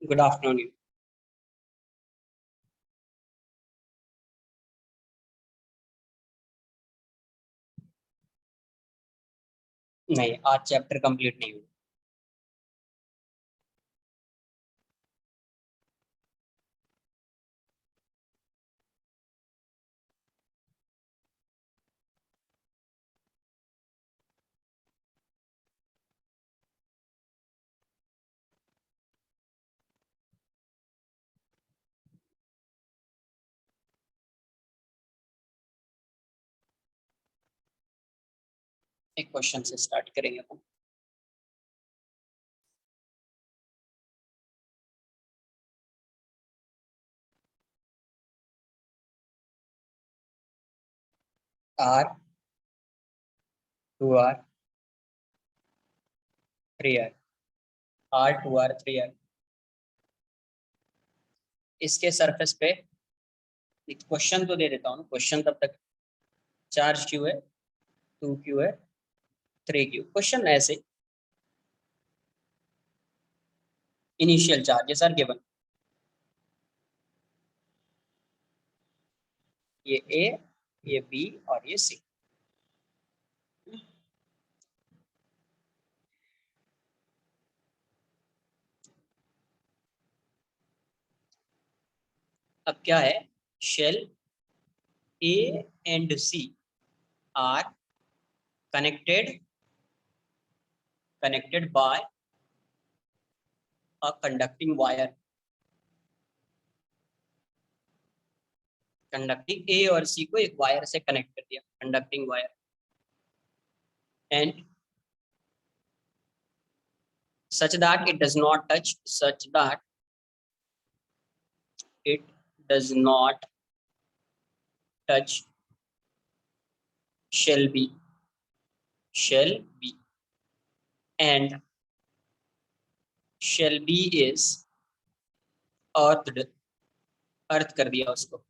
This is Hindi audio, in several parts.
Good afternoon. नहीं, आज चैप्टर कंप्लीट नहीं हुआ। एक क्वेश्चन से स्टार्ट करेंगे अपन। R two R three R. R two R three R. इसके सरफेस पे एक क्वेश्चन तो दे देता हूँ, क्वेश्चन तब तक। चार्ज क्यू है, टू क्यू है, थ्री क्यू। क्वेश्चन ऐसे, इनिशियल चार्जेस आर गिवन। ये ए, ये बी और ये सी। अब क्या है, shell A and C are connected connected by a conducting wire. Conducting A और सी को एक वायर से कनेक्ट कर दिया, conducting wire. And such that it does not touch, such that it does not touch shall be, shall be, and shall be is earthed, अर्थ कर दिया उसको।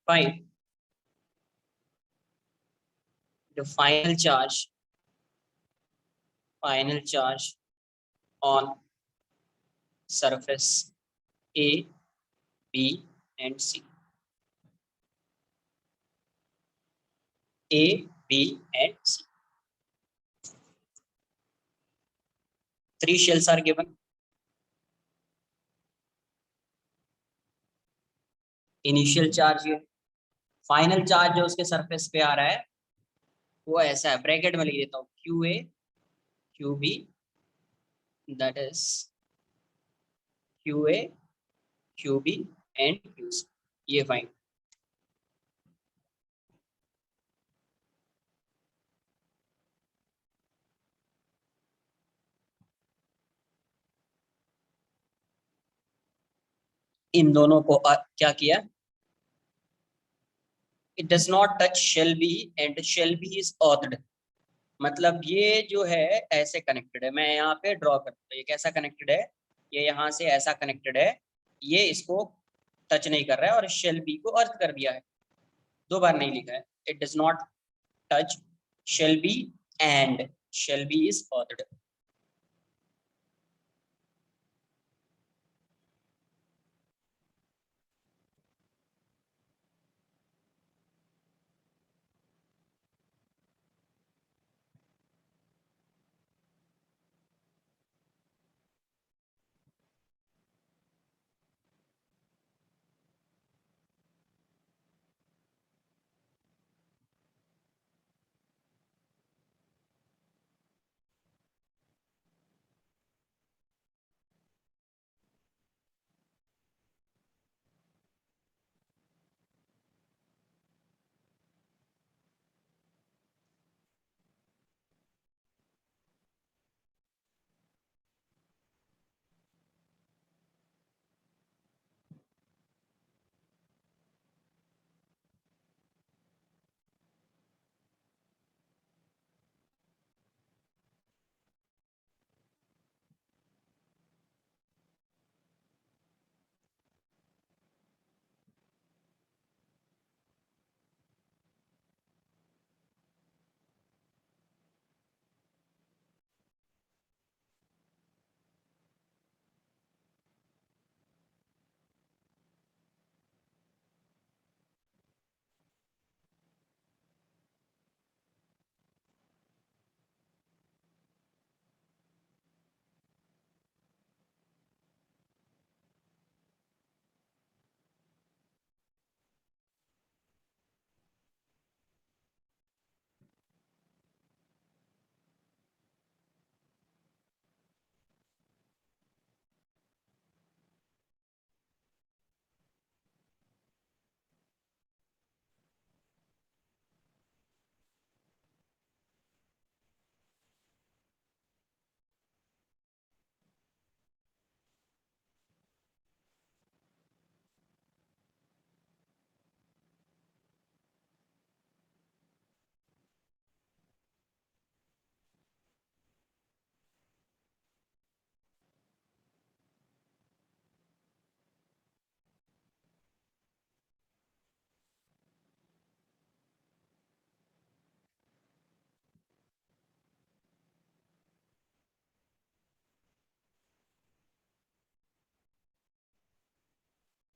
Fine the final charge on surface A, B and C. A, B and C. Three shells are given. Initial charge ये, फाइनल चार्ज जो उसके सरफेस पे आ रहा है वो ऐसा है, ब्रैकेट में लिख देता हूँ, Q A, Q B, that is Q A, Q B and Q C. ये फाइन। इन दोनों को क्या किया, it does not touch shell B and shell B is earthed. मतलब ये जो है ऐसे कनेक्टेड है, मैं यहाँ पे ड्रॉ करता हूँ, ये कैसा कनेक्टेड है, ये यहाँ से ऐसा कनेक्टेड है, ये इसको टच नहीं कर रहा है और शेल बी को अर्थ कर दिया है। दो बार नहीं लिखा है, it does not touch shell B and shell B is earthed.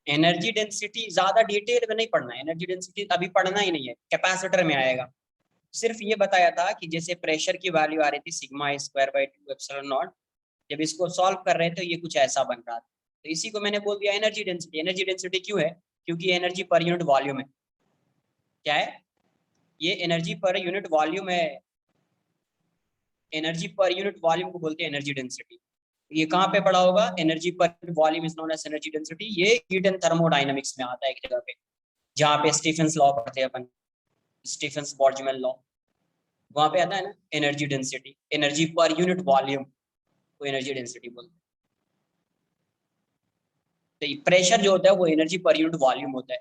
Energy density ज्यादा डिटेल में नहीं पढ़ना है, एनर्जी डेंसिटी अभी पढ़ना ही नहीं है, कैपेसिटर में आएगा। सिर्फ ये बताया था कि जैसे प्रेशर की वैल्यू आ रही थी sigma square by 2 epsilon not, जब इसको सॉल्व कर रहे थे ये कुछ ऐसा बन रहा था, तो इसी को मैंने बोल दिया एनर्जी डेंसिटी। एनर्जी डेंसिटी क्यों है? क्योंकि एनर्जी पर यूनिट वॉल्यूम है। क्या है ये? एनर्जी पर यूनिट वॉल्यूम है। एनर्जी पर यूनिट वॉल्यूम को बोलते हैं एनर्जी डेंसिटी। ये कहाँ पे पढ़ा होगा? Energy per volume is known as energy density. ये हीट एंड थर्मोडायनामिक्स में आता है एक जगह पे, जहाँ पे स्टीफेंस लॉ पढ़ते हैं अपन, स्टीफेंस बोल्ट्जमैन लॉ, वहां पे आता है ना energy density, energy per unit volume को एनर्जी डेंसिटी बोलते हैं। तो प्रेशर जो होता है वो एनर्जी पर यूनिट वॉल्यूम होता है,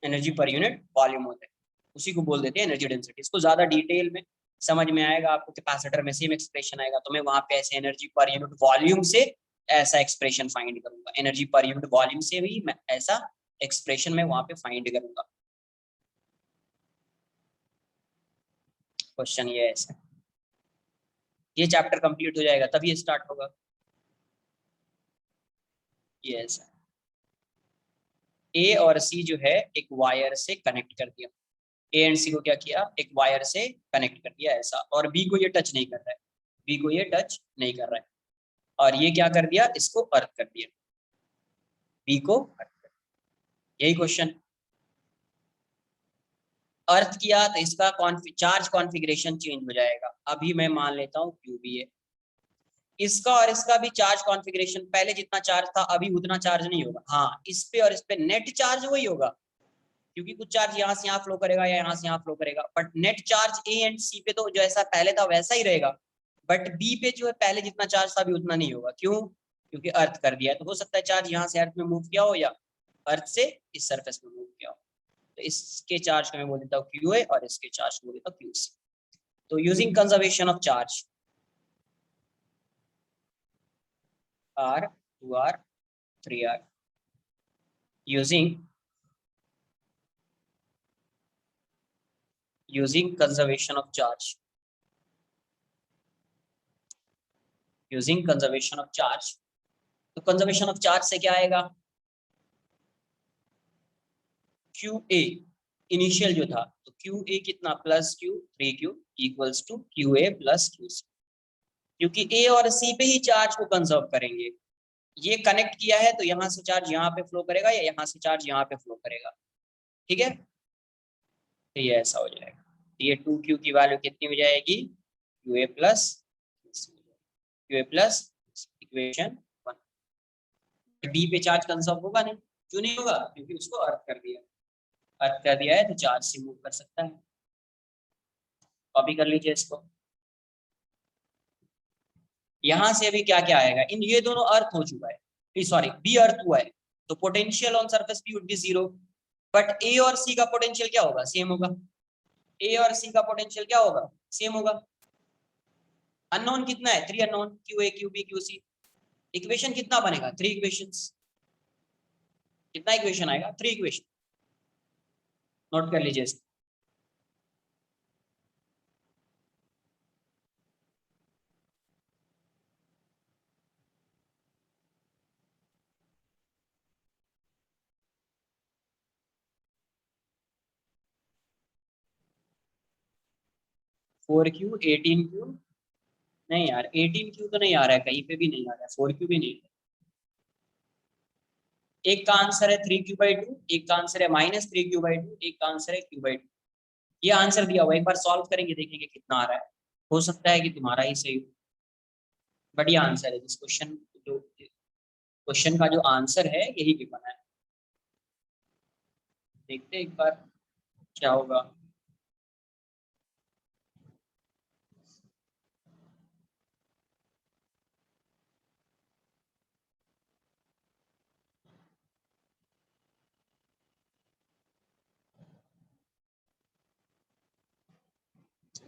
एनर्जी पर यूनिट वॉल्यूम होता है, उसी को बोल देते हैं एनर्जी डेंसिटी। इसको ज्यादा डिटेल में समझ में आएगा आपको, कैपेसिटर में सेम एक्सप्रेशन आएगा, तो मैं वहां पे ऐसे एनर्जी पर यूनिट वॉल्यूम से ऐसा एक्सप्रेशन फाइंड करूंगा, एनर्जी पर यूनिट वॉल्यूम से भी मैं ऐसा एक्सप्रेशन में वहां पे फाइंड करूंगा। क्वेश्चन ये है ऐसा। ये चैप्टर कंप्लीट हो जाएगा तभी ये स्टार्ट होगा। ये ऐसा ए और सी जो है एक वायर से कनेक्ट कर दिया, ए एंड सी को क्या किया? एक वायर से कनेक्ट कर दिया ऐसा, और बी को ये टच नहीं कर रहा है, बी को ये टच नहीं कर रहा है, और ये क्या कर दिया? इसको अर्थ कर दिया, बी को अर्थ कर दिया। यही क्वेश्चन। अर्थ किया तो इसका चार्ज कॉन्फ़िगरेशन चेंज हो जाएगा। अभी मैं मान लेता हूँ क्यू बी है, इसका और इसका भी चार्ज कॉन्फ़िगरेशन पहले जितना चार्ज था अभी उतना चार्ज नहीं होगा। हाँ, इस पे और इस पे नेट चार्ज वही होगा, क्योंकि कुछ चार्ज यहाँ से यहाँ फ्लो करेगा या यहाँ से यहाँ फ्लो करेगा, but net charge A and C पे तो जैसा पहले था वैसा ही रहेगा, बट बी पे जो है पहले जितना चार्ज था अभी उतना नहीं होगा। क्यों? क्योंकि अर्थ कर दिया है, तो हो सकता है चार्ज यहाँ से अर्थ में मूव किया हो या अर्थ से इस सरफेस में मूव किया हो। तो इसके चार्ज को मैं बोल देता हूँ क्यू ए और इसके चार्ज को बोल देता हूँ क्यू सी। तो using conservation of charge R 2r 3r, using conservation of charge, using conservation of charge, तो कंजर्वेशन ऑफ चार्ज से क्या आएगा? क्यू ए इनिशियल जो था, तो क्यू ए कितना? Plus Q 3q equals to Q A plus Q C, क्योंकि ए और सी पे ही चार्ज को कंजर्व करेंगे। ये कनेक्ट किया है तो यहाँ से चार्ज यहाँ पे फ्लो करेगा या यहाँ से चार्ज यहाँ पे फ्लो करेगा। ठीक है, तो ये ऐसा हो जाएगा। ये 2q की वैल्यू कितनी हो जाएगी? Q A plus Q A plus, equation 1। B पे चार्ज कंजर्व होगा नहीं, क्यों नहीं होगा? क्योंकि उसको अर्थ कर दिया, अर्थ कर दिया है तो चार्ज से मूव कर सकता है। कॉपी कर लीजिए इसको। यहां से अभी क्या क्या आएगा? इन ये दोनों अर्थ हो चुका है, सॉरी बी अर्थ हुआ है, तो potential on surface B would be 0, but A और सी का पोटेंशियल क्या होगा? सेम होगा। ए और सी का पोटेंशियल क्या होगा? सेम होगा। अननोन कितना है? 3 unknown, Q A Q B Q C. Equation कितना बनेगा? 3 इक्वेशंस। कितना इक्वेशन आएगा? 3 इक्वेशन। नोट कर लीजिए इसको। 4q 18q, नहीं यार 18q तो नहीं आ रहा है, कहीं पे भी नहीं आ रहा है, 4q भी नहीं है। एक का आंसर है 3q/2, एक का आंसर है -3q/2, एक का आंसर है q/2। ये आंसर दिया हुआ, एक बार सॉल्व करेंगे देखेंगे कितना आ रहा है। हो सकता है कि तुम्हारा ही सही हो। बढ़िया आंसर है इस क्वेश्चन, जो क्वेश्चन का जो आंसर है यही भी बना है। देखते हैं एक बार क्या होगा।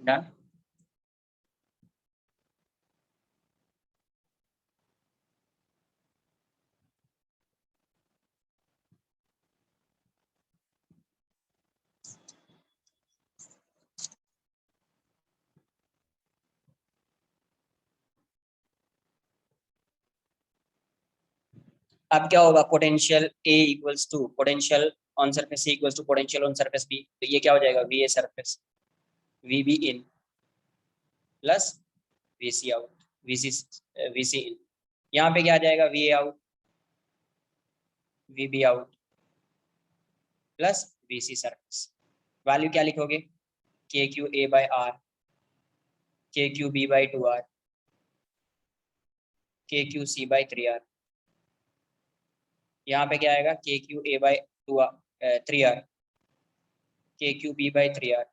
डन। अब क्या होगा, potential A equals to potential on surface C equals to potential on surface B, तो ये क्या हो जाएगा, V A surface V B in plus V C out, V C in. यहाँ पे क्या आ जाएगा, V A out V B out plus V C surface. Value क्या लिखोगे, K Q A by R, K Q B by 2r, K Q C by 3r। यहाँ पे क्या आएगा, के क्यू ए बाई 3r, के क्यू बी बाई 3r,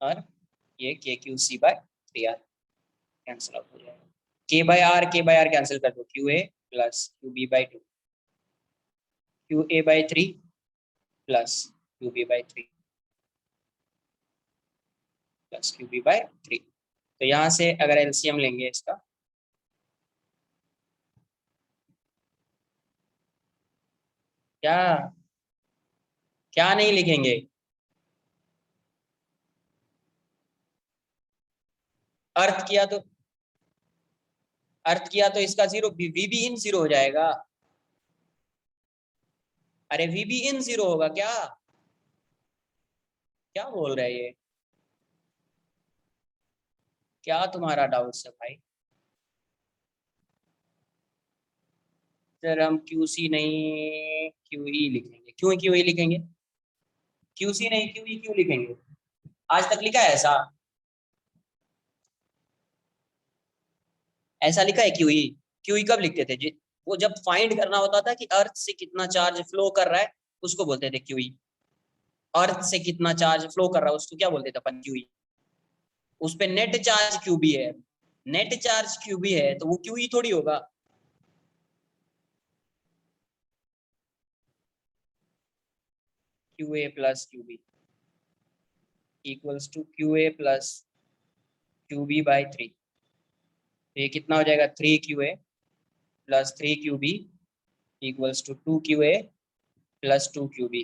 और ये K Q C by 3r cancel out हो जाएगा। के बाई आर कैंसिल कर दो, Q A plus Q B by 2, Q A by 3 plus Q B by 3 plus Q B by 3। तो यहाँ से अगर एलसीएम लेंगे इसका, क्या क्या नहीं लिखेंगे, अर्थ किया तो, अर्थ किया तो इसका zero, V B in zero हो जाएगा। अरे वी बी इन जीरो होगा क्या, क्या बोल रहे हैं ये, क्या तुम्हारा डाउट है भाई। सर हम क्यू सी नहीं क्यू ई लिखेंगे, क्यों क्यू ई लिखेंगे, क्यू सी नहीं क्यू ई क्यों लिखेंगे, आज तक लिखा है ऐसा, ऐसा लिखा है क्यू ई, क्यू ई कब लिखते थे जी, वो जब फाइंड करना होता था कि अर्थ से कितना चार्ज फ्लो कर रहा है, उसको बोलते थे क्यू ई। अर्थ से कितना चार्ज फ्लो कर रहा है उसको क्या बोलते थे अपन, क्यू ई। उस पे नेट चार्ज क्यू बी है, नेट चार्ज क्यू बी है तो वो क्यू ई थोड़ी होगा। Q A plus Q B equals to Q A plus Q B by 3। तो ये कितना हो जाएगा, 3 QA plus 3 QB equals to 2 QA plus 2 QB।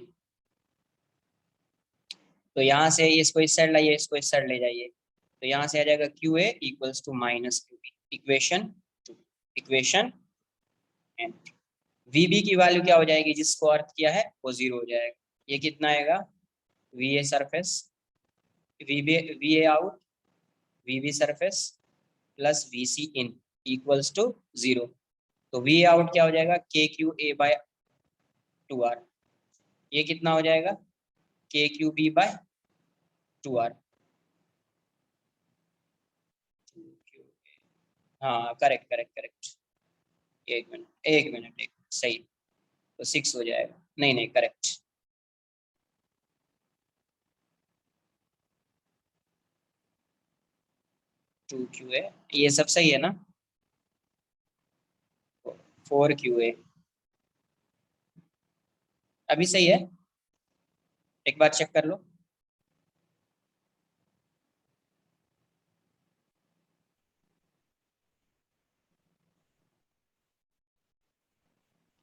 तो यहाँ से इसको इस साइड लाइए, इसको इस साइड ले जाइए, तो यहाँ से आ जाएगा QA equals to minus QB, equation 2, equation N. VB की वैल्यू क्या हो जाएगी, जिसको अर्थ किया है वो 0 हो जाएगा। ये कितना आएगा, VA surface VA out VB surface plus VC in equals to 0। तो VA आउट क्या हो जाएगा, KQA बाय 2R। ये कितना हो जाएगा, KQB बाय 2R। हाँ करेक्ट करेक्ट करेक्ट, एक मिनट एक मिनट एक मिनट, सही, तो 6 हो जाएगा, नहीं नहीं करेक्ट। 2 QA, ये सब सही है ना, 4 QA अभी सही है, एक बार चेक कर लो।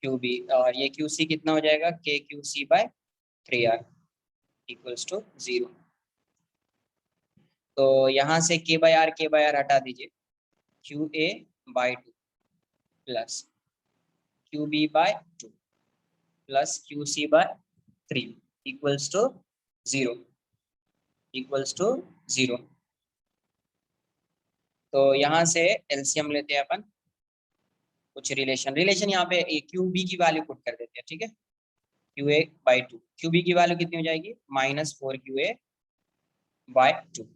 QB और ये QC कितना हो जाएगा, KQC bye 3R equals to 0। तो यहाँ से K बाय R हटा दीजिए, QA by 2 plus QB by 2 plus QC by 3 equals to 0, equals to 0। तो यहाँ से एलसीएम लेते हैं अपन, कुछ रिलेशन रिलेशन यहाँ पे क्यू बी की वैल्यू पुट कर देते हैं, ठीक है। Q A by 2, Q B की वैल्यू कितनी हो जाएगी, -4 QA बाय 2।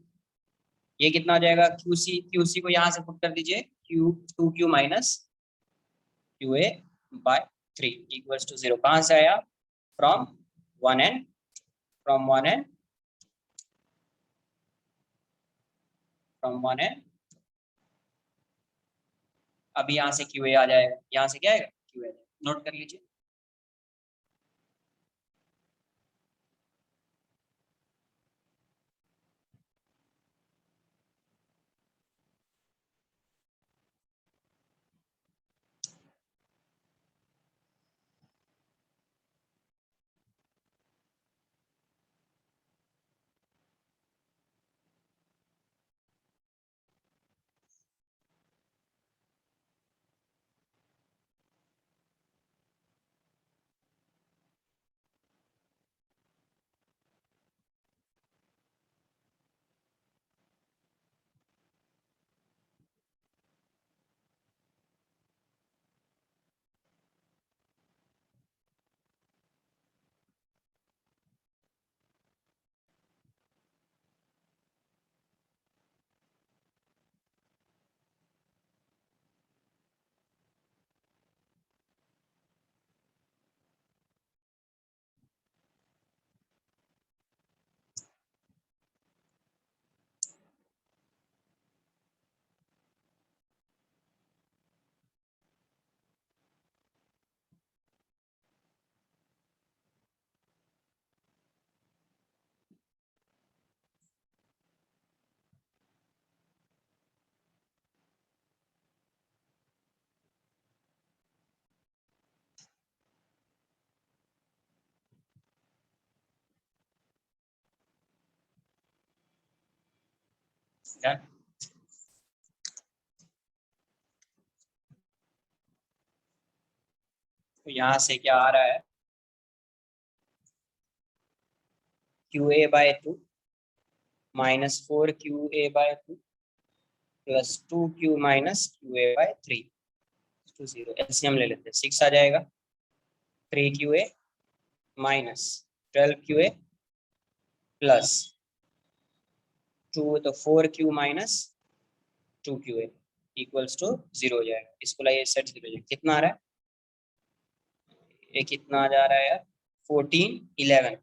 ये कितना हो जाएगा, क्यू सी को यहाँ से पुट कर दीजिए, Q2Q minus QA by 3 equals to 0। कहाँ से आया, from 1n, from 1n, from 1n। अभी यहाँ से QA आ जाएगा, यहाँ से क्या आएगा, QA, नोट कर लीजिए। Done? तो यहाँ से क्या आ रहा है, Q A by 2 minus 4 QA/2 plus 2Q minus QA/3 to 0। LCM ले लेते हैं, 6 आ जाएगा। 3QA माइनस 12QA प्लस 2, तो 4Q minus 2QA equals to 0 हो जाएगा। इसको लाइए सेट 0 हो जाएगा। कितना आ रहा है, ये कितना आ जा रहा है यार, 14 11।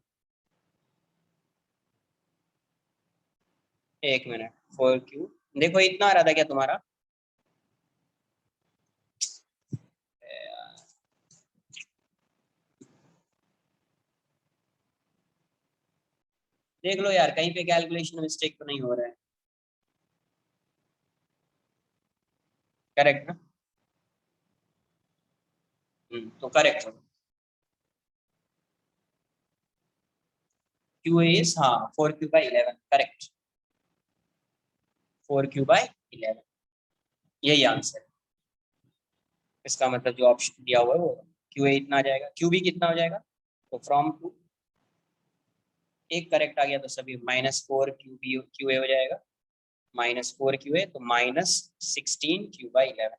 एक मिनट, 4Q देखो इतना आ रहा था क्या तुम्हारा, देख लो यार कहीं पे कैलकुलेशन मिस्टेक तो नहीं हो रहा है। करेक्ट ना? तो करेक्ट हो। क्यू इज, हाँ 4Q/11 करेक्ट। 4Q/11 यही आंसर है। इसका मतलब जो ऑप्शन दिया हुआ है वो QA इतना आ जाएगा। QB कितना हो जाएगा, तो फ्रॉम टू, एक करेक्ट आ गया तो सभी -4QB QA हो जाएगा। -4QA तो -16Q/11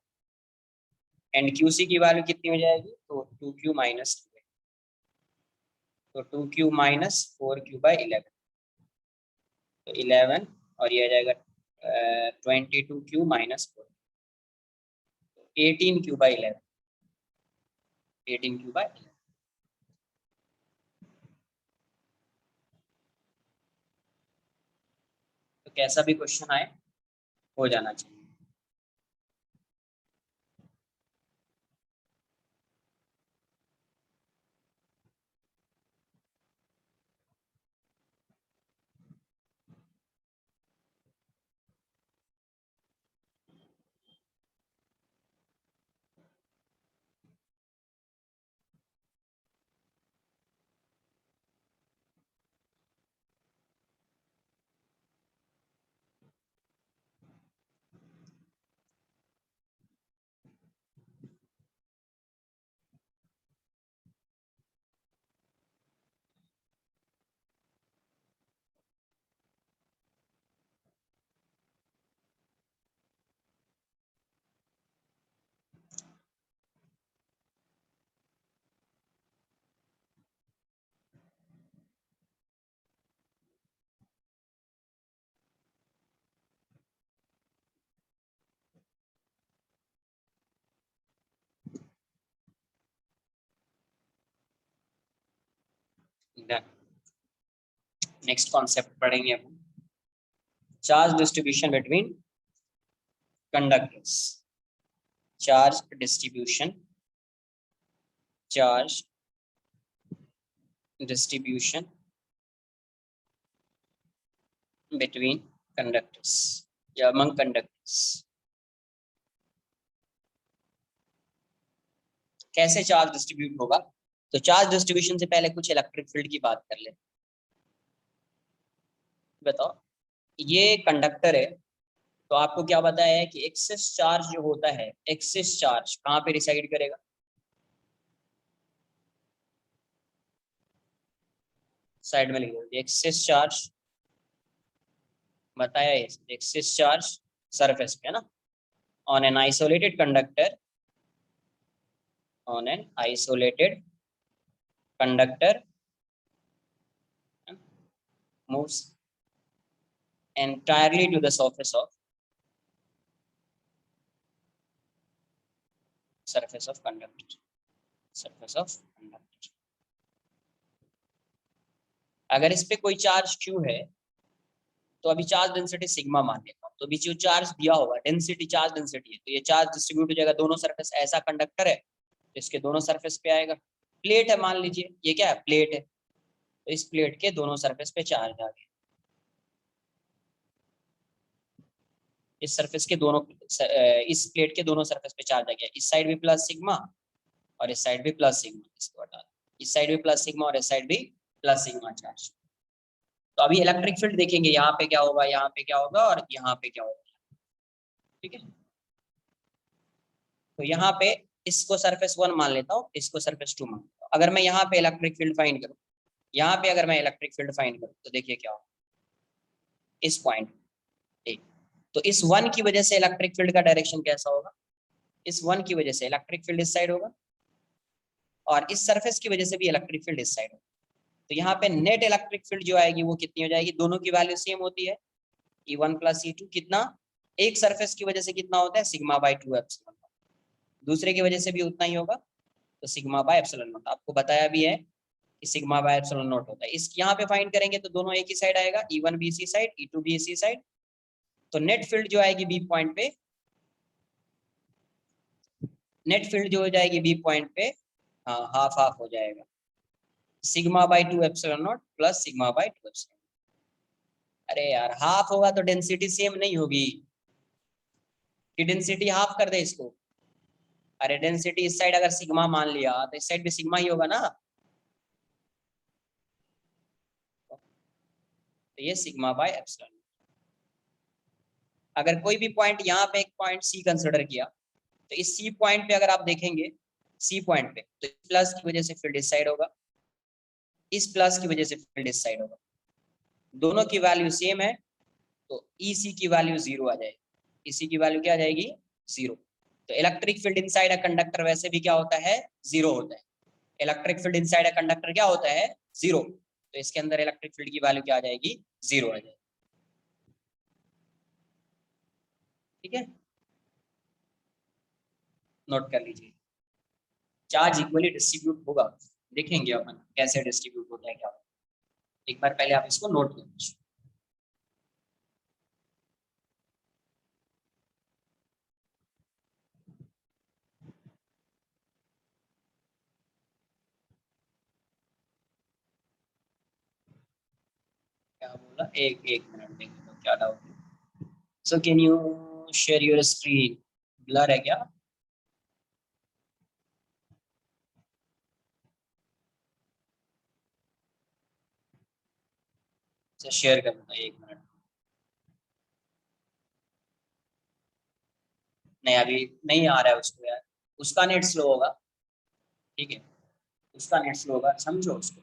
एंड QC की वैल्यू कितनी हो जाएगी, तो 2Q माइनस 2, तो 2Q माइनस 4Q/11 तो 11, और ये आ जाएगा 22Q माइनस 4, 18Q/11, 18Q/11। तो कैसा भी क्वेश्चन आए हो जाना चाहिए। नेक्स्ट कॉन्सेप्ट पढ़ेंगे अपन, charge distribution between conductors. Charge distribution, charge distribution between conductors या अमंग कंडक्टर्स। कैसे चार्ज डिस्ट्रीब्यूट होगा, तो चार्ज डिस्ट्रीब्यूशन से पहले कुछ इलेक्ट्रिक फील्ड की बात कर ले। बताओ, ये कंडक्टर है, तो आपको क्या बताया है कि एक्सिस चार्ज जो होता है, एक्सिस चार्ज कहाँ पे रिसाइड करेगा, साइड में लिख दो एक्सिस चार्ज, बताया है एक्सिस चार्ज सरफेस पे है ना, on an isolated conductor, on an isolated conductor moves entirely to the surface of conductor, surface of conductor। अगर इस पे कोई चार्ज Q है तो अभी चार्ज डेंसिटी सिग्मा मान लेगा, तो अभी जो चार्ज दिया होगा डेंसिटी, चार्ज डेंसिटी है, तो ये चार्ज डिस्ट्रीब्यूट हो जाएगा दोनों सरफेस। ऐसा कंडक्टर है तो इसके दोनों सरफेस पे आएगा। प्लेट है मान लीजिए, ये क्या है, प्लेट है, तो इस प्लेट के दोनों सरफेस पे चार्ज आ गया। इस सरफेस के दोनों, इस प्लेट के दोनों सरफेस पे चार्ज आ गया। इस साइड भी प्लस सिग्मा और इस साइड भी प्लस सिग्मा, इसको हटा दो। इस साइड भी प्लस सिग्मा और इस साइड भी प्लस सिग्मा चार्ज। तो अभी इलेक्ट्रिक फील्ड देखेंगे, यहाँ पे क्या होगा, यहाँ पे क्या होगा और यहाँ पे क्या होगा, ठीक है। तो यहाँ पे इसको सरफेस 1 मान लेता हूँ, इसको सरफेस 2 मान लेता हूँ। अगर मैं यहाँ पे इलेक्ट्रिक फील्ड फाइंड करूँ, यहाँ पे अगर मैं इलेक्ट्रिक फील्ड फाइंड करूँ तो देखिए क्या होगा इस पॉइंट एक। तो इस 1 की वजह से इलेक्ट्रिक फील्ड का डायरेक्शन कैसा होगा, इस 1 की वजह से इलेक्ट्रिक फील्ड इस साइड होगा और इस सरफेस की वजह से भी इलेक्ट्रिक फील्ड इस साइड होगा। तो यहाँ पे नेट इलेक्ट्रिक फील्ड जो आएगी वो कितनी हो जाएगी, दोनों की वैल्यू सेम होती है, E1 प्लस E2 कितना, एक सरफेस की वजह से कितना होता है सिग्मा बाय 2 एप्सिलॉन, दूसरे की वजह से भी उतना ही होगा, तो सिग्मा बाय एप्सिलॉन नॉट। आपको बताया भी है कि सिग्मा बाय एप्सिलॉन नॉट होता है। इस यहाँ पे फाइंड करेंगे तो दोनों एक ही साइड आएगा, E1 भी इसी साइड, E2 भी इसी साइड। तो नेट फील्ड जो आएगी बी पॉइंट पे, नेट फील्ड जो हो जाएगी बी पॉइंट पे, हाँ हाफ हाफ हो जाएगा, sigma bye 2 epsilon not plus sigma bye 2 epsilon. अरे यार हाफ होगा तो डेंसिटी सेम नहीं होगी, कि डेंसिटी हाफ कर दे इसको। अरे डेंसिटी इस साइड अगर सिग्मा मान लिया तो इस साइड भी सिग्मा ही होगा ना, तो ये सिग्मा बाय एप्सिलॉन। अगर कोई भी पॉइंट यहाँ पे एक पॉइंट सी कंसिडर किया तो इस सी पॉइंट पे अगर आप देखेंगे, सी पॉइंट पे तो प्लस की वजह से फील्ड इस साइड होगा, इस प्लस की वजह से फील्ड इस साइड होगा, दोनों की वैल्यू सेम है, तो EC की वैल्यू 0 आ जाएगी। EC की वैल्यू क्या आ जाएगी, 0। तो electric field inside a conductor वैसे भी क्या होता है, 0 होता है। Electric field inside a conductor क्या होता है, 0। तो इसके अंदर इलेक्ट्रिक फील्ड की वैल्यू क्या आ जाएगी, 0 आ जाएगी, ठीक है, नोट कर लीजिए। चार्ज इक्वली डिस्ट्रीब्यूट होगा, देखेंगे अपन कैसे डिस्ट्रीब्यूट होता है क्या, एक बार पहले आप इसको नोट कर लीजिए। क्या बोला, एक एक मिनट देंगे तो क्या डाउट है। So can you share your screen, blur है क्या, शेयर कर दूंगा एक मिनट। नहीं अभी नहीं आ रहा है उसको यार, उसका नेट स्लो होगा, ठीक है, उसका नेट स्लो होगा, समझो उसको,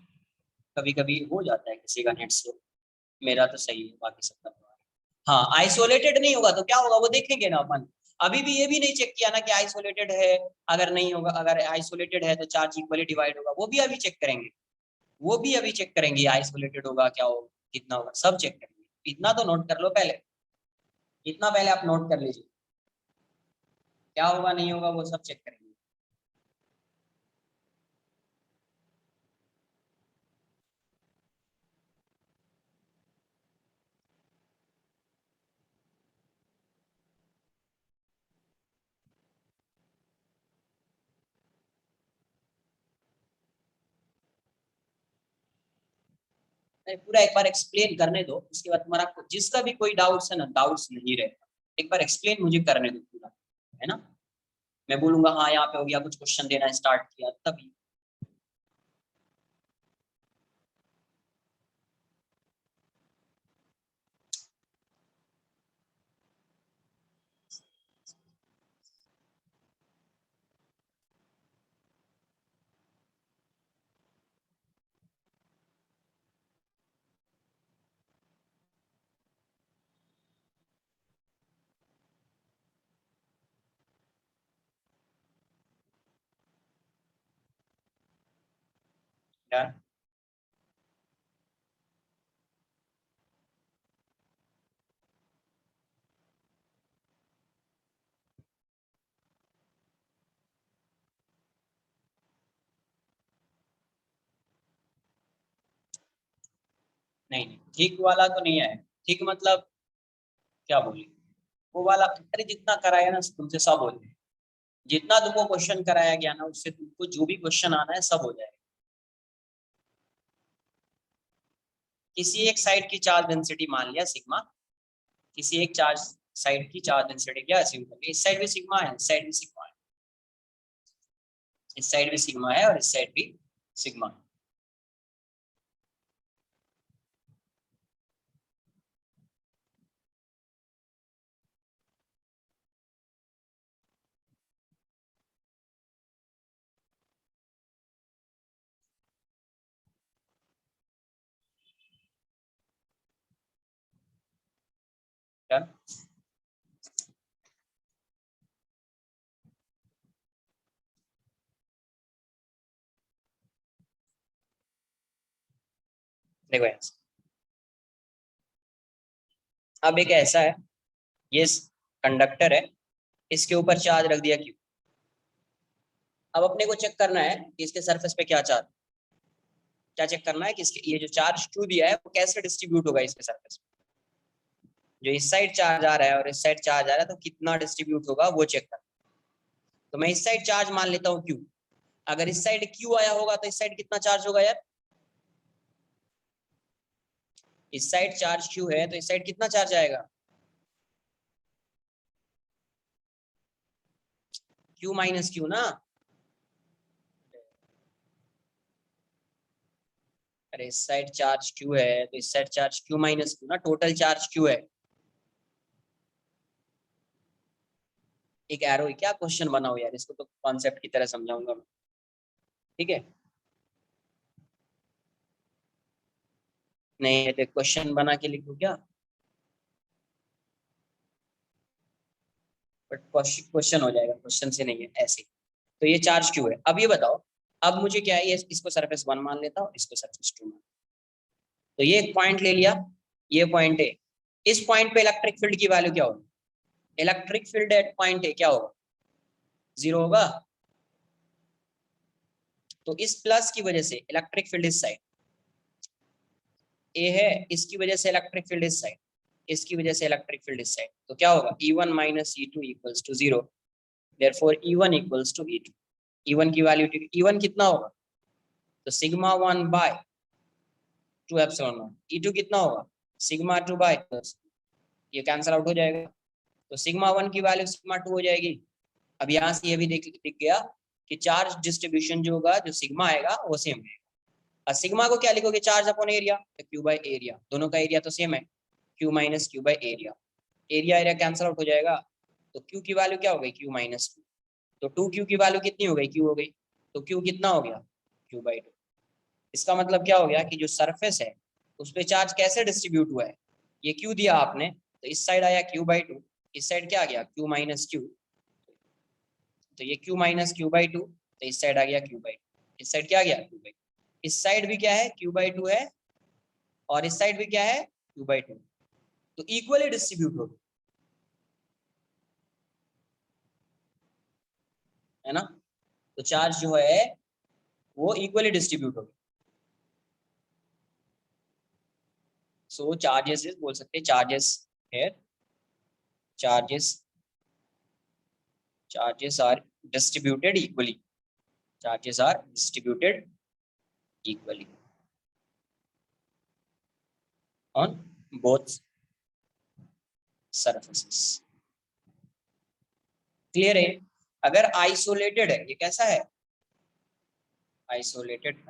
कभी कभी हो जाता है किसी का नेट स्लो, मेरा तो सही है बाकी सबका तो है। हाँ आइसोलेटेड नहीं होगा तो क्या होगा वो देखेंगे ना अपन, अभी भी ये भी नहीं चेक किया ना कि आइसोलेटेड है, अगर नहीं होगा, अगर आइसोलेटेड है तो चार्ज इक्वली डिवाइड होगा, वो भी अभी चेक करेंगे, वो भी अभी चेक करेंगे आइसोलेटेड होगा क्या होगा कितना होगा, सब चेक करेंगे, इतना तो नोट कर लो पहले, इतना पहले आप नोट कर लीजिए, क्या होगा नहीं होगा वो सब चेक करेंगे। नहीं पूरा एक बार एक्सप्लेन करने दो, उसके बाद तुम्हारा जिसका भी कोई डाउट्स है ना, डाउट्स नहीं रहेगा, एक बार एक्सप्लेन मुझे करने दो पूरा, है ना, मैं बोलूंगा हाँ यहाँ पे हो गया, कुछ क्वेश्चन देना स्टार्ट किया तभी। डन। नहीं नहीं ठीक वाला तो नहीं है, ठीक मतलब क्या बोली, वो वाला अरे जितना कराया ना तुमसे सब हो जाए, जितना तुमको क्वेश्चन कराया गया ना उससे तुमको जो भी क्वेश्चन आना है सब हो जाएगा। किसी एक साइड की चार्ज डेंसिटी मान लिया सिग्मा, किसी एक चार्ज साइड की चार्ज डेंसिटी क्या अज्यूम करके, इस साइड भी सिग्मा है, इस साइड भी सिग्मा है, इस साइड भी सिग्मा है और इस साइड भी सिग्मा है। डन। देखो यहाँ अब एक ऐसा है, ये कंडक्टर है, इसके ऊपर चार्ज रख दिया क्यू। अब अपने को चेक करना है कि इसके सरफेस पे क्या चार्ज, क्या चेक करना है कि इसके ये जो चार्ज क्यू दिया है वो कैसे डिस्ट्रीब्यूट होगा इसके सरफेस पे। जो इस साइड चार्ज आ रहा है और इस साइड चार्ज आ रहा है तो कितना डिस्ट्रीब्यूट होगा वो चेक करना। तो मैं इस साइड चार्ज मान लेता हूँ क्यू। अगर इस साइड क्यू आया होगा तो इस साइड कितना चार्ज होगा यार? इस साइड चार्ज क्यू है तो इस साइड कितना चार्ज आएगा? क्यू माइनस क्यू ना। अरे इस साइड चार्ज क्यू है तो इस side charge Q minus Q ना, टोटल चार्ज क्यू है। एक एरो, क्या क्वेश्चन बनाओ यार, इसको तो कॉन्सेप्ट की तरह समझाऊंगा मैं। ठीक है, नहीं तो क्वेश्चन बना के लिखो क्या? बट क्वेश्चन हो जाएगा, क्वेश्चन से नहीं है ऐसे। तो ये चार्ज क्यू है। अब ये बताओ, अब मुझे क्या है, ये इसको सरफेस 1 मान लेता हूँ, इसको सरफेस 2 मान। तो ये एक पॉइंट ले लिया, ये पॉइंट है। इस पॉइंट पे इलेक्ट्रिक फील्ड की वैल्यू क्या होगी? Electric field at point A क्या होगा? 0 होगा। तो इस प्लस की वजह से इलेक्ट्रिक फील्ड इस साइड ए है, इसकी वजह से इलेक्ट्रिक फील्ड इस साइड, इसकी वजह से इलेक्ट्रिक फील्ड इस साइड, तो क्या होगा? E1 minus E2 equals to 0। Therefore E1 equals to E2। E1 की वैल्यू, E1 कितना होगा? तो sigma 1 bye 2 epsilon not. E2 कितना होगा? सिग्मा 2 बाय, ये कैंसिल आउट हो जाएगा। तो सिग्मा 1 की वैल्यू सिग्मा 2 हो जाएगी। अब यहाँ से ये भी दिख गया कि चार्ज डिस्ट्रीब्यूशन जो होगा, जो सिग्मा आएगा वो सेम है। और सिग्मा को क्या लिखोगे? चार्ज अपॉन एरिया, तो क्यू बाय एरिया, दोनों का एरिया तो सेम है, Q minus Q by area. Area area cancel out हो जाएगा। तो क्यू की वैल्यू क्या हो गई? Q minus two. तो टू क्यू की वैल्यू कितनी हो गई? क्यू हो गई। तो क्यू कितना हो गया? Q by two. इसका मतलब क्या हो गया कि जो सरफेस है उस पर चार्ज कैसे डिस्ट्रीब्यूट हुआ है? ये क्यू दिया आपने तो इस साइड आया क्यू बाई टू, इस साइड क्या आ गया? Q minus Q. तो ये Q minus Q by two, तो इस साइड आ गया क्यू बाई टू, इस साइड क्या आ गया? Q by. इस साइड भी क्या है? क्यू बाई टू है, और इस साइड भी क्या है? Q by two. तो इक्वली डिस्ट्रीब्यूट होगा, है ना? तो चार्ज जो है वो इक्वली डिस्ट्रीब्यूट होगा। सो चार्जेस बोल सकते हैं, चार्जेस है, charges, charges are distributed equally, charges are distributed equally on both surfaces। Clear है? अगर आइसोलेटेड है, ये कैसा है? Isolated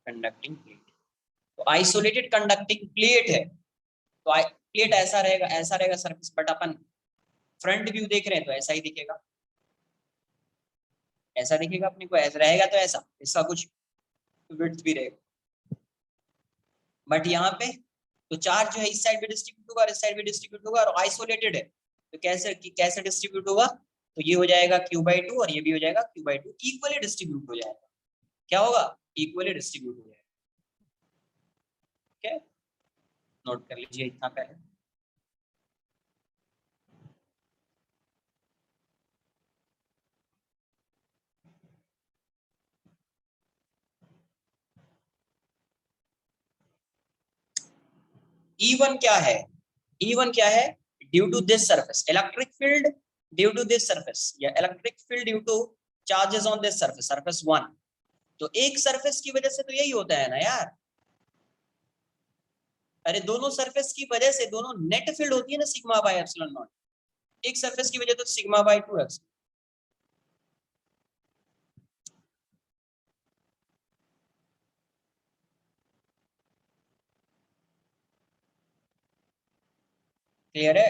conducting plate. तो आइसोलेटेड कंडक्टिंग प्लेट है तो प्लेट ऐसा रहेगा, ऐसा रहेगा surface, but upon front view देख रहे हैं तो ऐसा ही दिखेगा, ऐसा दिखेगा अपने को, ऐसा रहेगा तो ऐसा, इसका कुछ विड्थ भी रहेगा। बट यहाँ पे तो चार्ज जो है इस साइड भी डिस्ट्रीब्यूट होगा और इस साइड भी डिस्ट्रीब्यूट होगा, और आइसोलेटेड है तो कैसे डिस्ट्रीब्यूट होगा? तो ये हो जाएगा क्यू बाई टू और ये भी हो जाएगा Q by two, equally distribute हो जाएगा। क्या होगा? इक्वली डिस्ट्रीब्यूट हो जाएगा। ठीक है, नोट कर लीजिए इतना पहले। E1 क्या है? E1 क्या है? Due to this surface electric field, due to this surface, या electric field due to charges on this surface, surface 1। तो एक सरफेस की वजह से तो यही होता है ना यार। अरे दोनों सरफेस की वजह से दोनों नेट फील्ड होती है ना, सिग्मा बाय एप्सिलॉन नॉट। एक सरफेस की वजह तो सिग्मा बाय 2 है। क्लियर है?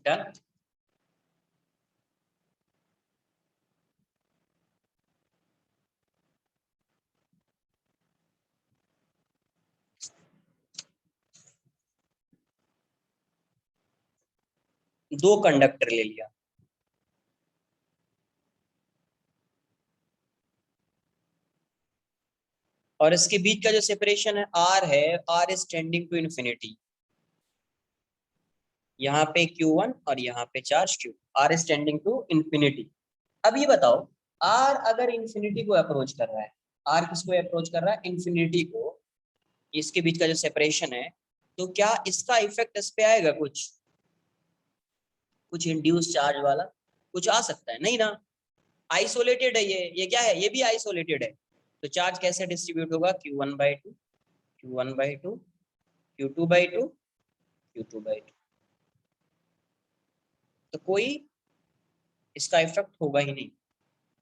डन। दो कंडक्टर ले लिया, और इसके बीच का जो सेपरेशन है आर है, R is tending to infinity. यहाँ पे Q1 और यहाँ पे charge Q, R is tending to infinity. अब ये बताओ, आर अगर इन्फिनिटी को अप्रोच कर रहा है, आर किसको अप्रोच कर रहा है? इन्फिनिटी को। इसके बीच का जो सेपरेशन है, तो क्या इसका इफेक्ट इस पे आएगा? कुछ इंड्यूस चार्ज वाला कुछ आ सकता है? नहीं ना, आइसोलेटेड है ये क्या है? ये भी आइसोलेटेड है। तो चार्ज कैसे डिस्ट्रीब्यूट होगा? Q1/2, Q1/2, Q2/2, Q2/2। तो कोई इसका इफेक्ट होगा ही नहीं।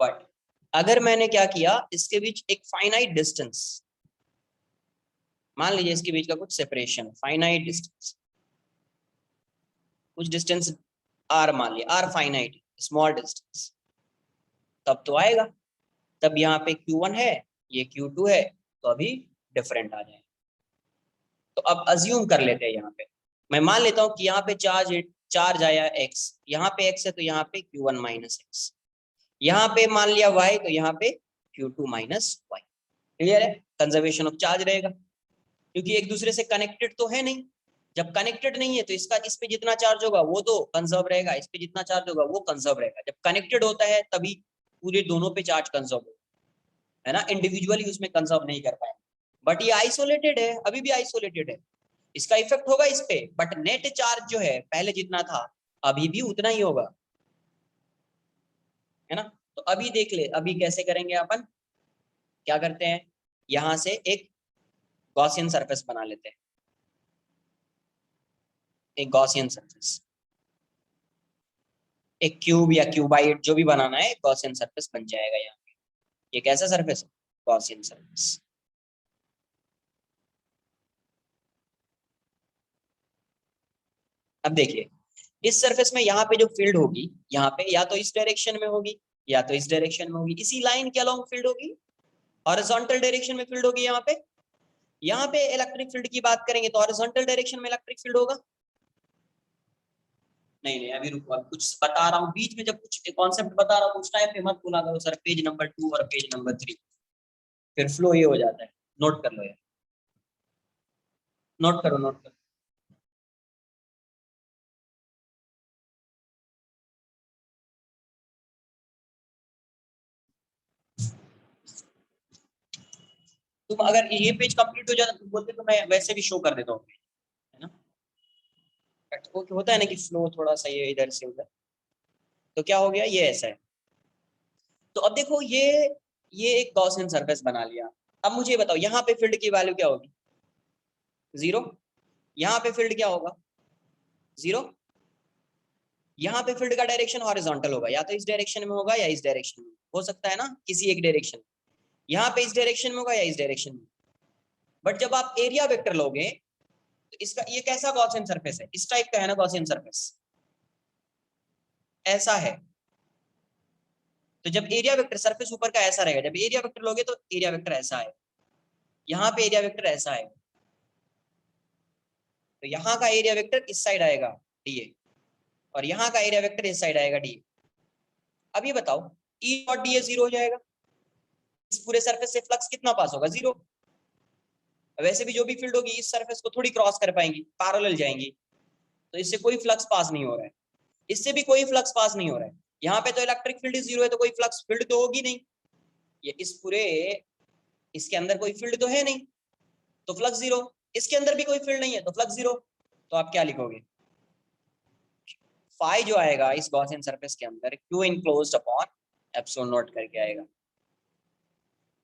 बट अगर मैंने क्या किया, इसके बीच एक फाइनाइट डिस्टेंस, मान लीजिए इसके बीच का कुछ सेपरेशन, फाइनाइट डिस्टेंस, कुछ डिस्टेंस आर मान लिया, आर फाइनाइट स्मॉल डिस्टेंस, तब तो आएगा। तब यहाँ पे Q1 है, ये Q2 है, तो अभी डिफरेंट आ जाए। तो अब अज्यूम कर लेते हैं, यहाँ पे मैं मान लेता हूँ कि यहाँ पे चार्ज आया x, यहाँ पे x है तो यहाँ पे Q1 माइनस x, यहाँ पे मान लिया y तो यहाँ पे Q2 माइनस y। क्लियर है? कंजर्वेशन ऑफ चार्ज रहेगा, क्योंकि एक दूसरे से कनेक्टेड तो है नहीं। जब कनेक्टेड नहीं है तो इसका इस पे जितना चार्ज होगा वो तो कंजर्व रहेगा, इस पे जितना चार्ज होगा वो कंजर्व रहेगा। जब कनेक्टेड होता है तभी पूरे दोनों पे चार्ज कंजर्व होगा, है ना, इंडिविजुअली उसमें कंजर्व नहीं कर पाए। बट ये आइसोलेटेड है, अभी भी आइसोलेटेड है, इसका इफेक्ट होगा इस पे, बट नेट चार्ज जो है पहले जितना था अभी भी उतना ही होगा, है ना। तो अभी देख ले, अभी कैसे करेंगे अपन, क्या करते हैं, यहां से एक गॉसियन सरफेस बना लेते हैं, एक गॉसियन सरफेस, एक क्यूब या क्यूबाइड जो भी बनाना है, गॉसियन सरफेस बन जाएगा यहाँ पे। ये कैसा सरफेस है? Gaussian surface. अब देखिए, इस सरफेस में यहाँ पे जो फील्ड होगी, यहाँ पे या तो इस डायरेक्शन में होगी या तो इस डायरेक्शन में होगी, इसी लाइन के अलोंग फील्ड होगी, हॉरिजॉन्टल डायरेक्शन में फील्ड होगी। यहाँ पे इलेक्ट्रिक फील्ड की बात करेंगे तो हॉरिजॉन्टल डायरेक्शन में इलेक्ट्रिक फील्ड होगा। नहीं नहीं, अभी रुको, अभी कुछ बता रहा हूँ, बीच में जब कुछ कॉन्सेप्ट बता रहा हूँ उस टाइम पे मत बोला करो सर पेज नंबर 2 और पेज नंबर 3, फिर फ्लो ये हो जाता है। नोट कर लो यार, नोट करो, नोट करो। तुम अगर ये पेज कंप्लीट हो जाता तुम बोलते तो मैं वैसे भी शो कर देता हूँ, है ना। बट वो होता है ना कि फ्लो थोड़ा सा ये इधर से उधर, तो क्या हो गया, ये ऐसा है। तो अब देखो, ये एक गॉसियन सरफेस बना लिया। अब मुझे बताओ यहाँ पे फील्ड की वैल्यू क्या होगी? 0। यहाँ पे फील्ड क्या होगा? 0। यहाँ पे फील्ड का डायरेक्शन हॉरिजॉन्टल होगा, या तो इस डायरेक्शन में होगा या इस डायरेक्शन में, हो सकता है ना किसी एक डायरेक्शन। यहाँ पे इस डायरेक्शन में होगा या इस डायरेक्शन में। बट जब आप एरिया वेक्टर लोगे तो इसका ये कैसा गॉसियन सरफेस है? इस टाइप का है ना गॉसियन सरफेस, ऐसा है। तो जब एरिया वेक्टर सरफेस ऊपर का ऐसा रहेगा, जब एरिया वेक्टर लोगे तो एरिया वेक्टर ऐसा है, यहाँ पे एरिया वेक्टर ऐसा है, तो यहाँ का एरिया वेक्टर इस साइड आएगा डी, और यहाँ का एरिया वेक्टर इस साइड आएगा डी। अब ये बताओ, ई डॉट डी 0 हो जाएगा, इस पूरे सरफेस से फ्लक्स कितना पास होगा? 0। वैसे भी जो भी फील्ड होगी इस सरफेस को थोड़ी क्रॉस कर पाएंगी, पैरेलल जाएंगी, तो इससे कोई फ्लक्स पास नहीं हो रहा है, इससे भी कोई फ्लक्स पास नहीं हो रहा है। यहाँ पे तो इलेक्ट्रिक फील्ड 0 है, तो कोई फ्लक्स फील्ड तो होगी नहीं, ये इस पूरे, इसके अंदर कोई फील्ड तो है नहीं, तो फ्लक्स 0। इसके अंदर भी कोई फील्ड नहीं है तो फ्लक्स 0। तो आप क्या लिखोगे? फाई जो आएगा इस गॉसियन सरफेस के अंदर, Q enclosed upon epsilon not करके आएगा।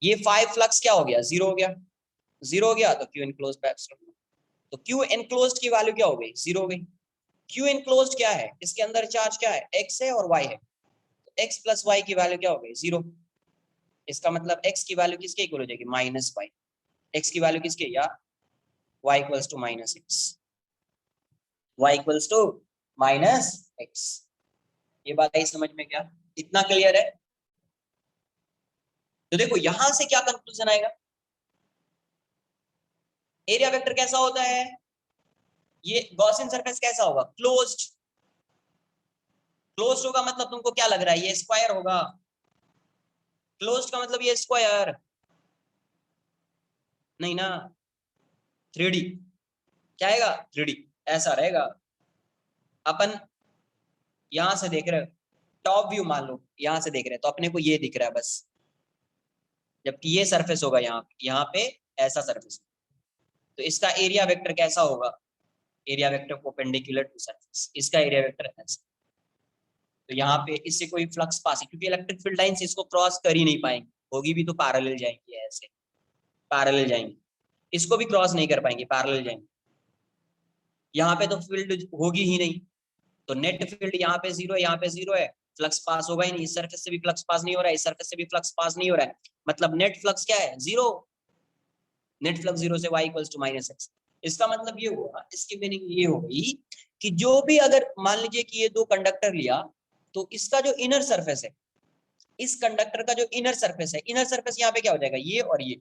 ये फाई फ्लक्स क्या हो गया? 0 हो गया। 0 हो गया तो Q enclosed bye epsilon naught, तो क्यू इनक्लोज्ड की वैल्यू क्या हो गई? 0 हो गई। क्यू इनक्लोज्ड क्या है? इसके अंदर चार्ज क्या है? x है और y है, तो x प्लस वाई की वैल्यू क्या हो गई? 0। इसका मतलब x की वैल्यू किसके इक्वल हो जाएगी? Minus Y. x की वैल्यू किसके? या y equals to minus X, y equals to minus X. ये बात आई समझ में क्या? इतना क्लियर है? तो देखो यहां से क्या कंक्लूजन आएगा, एरिया वेक्टर कैसा होता है, ये गॉसियन सरफेस कैसा होगा, क्लोज्ड। क्लोज्ड होगा मतलब तुमको क्या लग रहा है, ये स्क्वायर होगा। क्लोज्ड का मतलब ये स्क्वायर नहीं ना, 3D। क्या आएगा, 3D ऐसा रहेगा। अपन यहां से देख रहे हो, टॉप व्यू मान लो यहां से देख रहे हैं तो अपने को ये दिख रहा है बस, जबकि ये सरफेस होगा यहाँ पे ऐसा सरफेस। तो इसका एरिया वेक्टर कैसा होगा, area vector perpendicular to surface, इसका एरिया वेक्टर ऐसा। तो यहाँ पे इससे कोई फ्लक्स पास है क्योंकि इलेक्ट्रिक फील्ड लाइंस इसको क्रॉस कर ही नहीं पाएंगे, होगी भी तो पैरेलल जाएंगी, ऐसे पैरेलल जाएंगी, इसको भी क्रॉस नहीं कर पाएंगे, पैरेलल जाएंगे। यहाँ पे तो फील्ड होगी ही नहीं, तो नेट फील्ड यहाँ पे जीरो है, यहाँ पे जीरो है, फ्लक्स पास होगा ही नहीं, इस सरफेस से भी फ्लक्स पास नहीं हो रहा है, इस सरफेस से भी फ्लक्स पास नहीं हो रहा है, मतलब नेट फ्लक्स क्या है, जीरो। नेट फ्लक्स जीरो से y equals to minus X. इसका मतलब ये हुआ, इसकी मीनिंग ये हो गई कि जो भी अगर मान लीजिए कि ये दो कंडक्टर लिया, तो इसका जो इनर सरफेस है, इस कंडक्टर का जो इनर सरफेस है, इनर सरफेस यहाँ पे क्या हो जाएगा, ये और ये,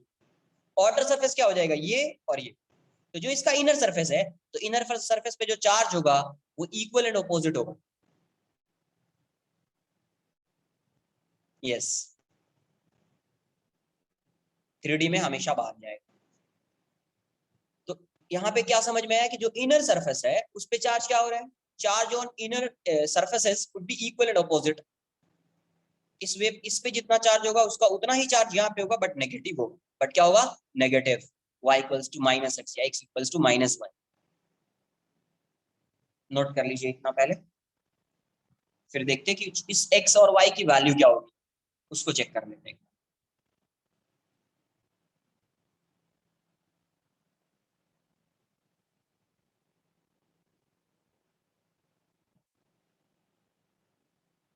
आउटर सरफेस क्या हो जाएगा, ये और ये। तो जो इसका इनर सरफेस है, तो इनर सरफेस पे जो चार्ज होगा वो इक्वल एंड ऑपोजिट होगा। यस, 3D में हमेशा बाहर जाएगा। तो यहाँ पे क्या समझ में आया कि जो इनर सरफेस है उस पे चार्ज क्या हो रहा है, charge on inner surfaces would be equal and opposite. इस पे जितना चार्ज होगा उसका उतना ही चार्ज यहाँ पे होगा, बट नेगेटिव होगा। बट क्या होगा, negative, y equals to minus X या x equals to minus one. Note कर लीजिए इतना पहले, फिर देखते हैं कि इस x और y की वैल्यू क्या होगी, उसको चेक कर लेते हैं।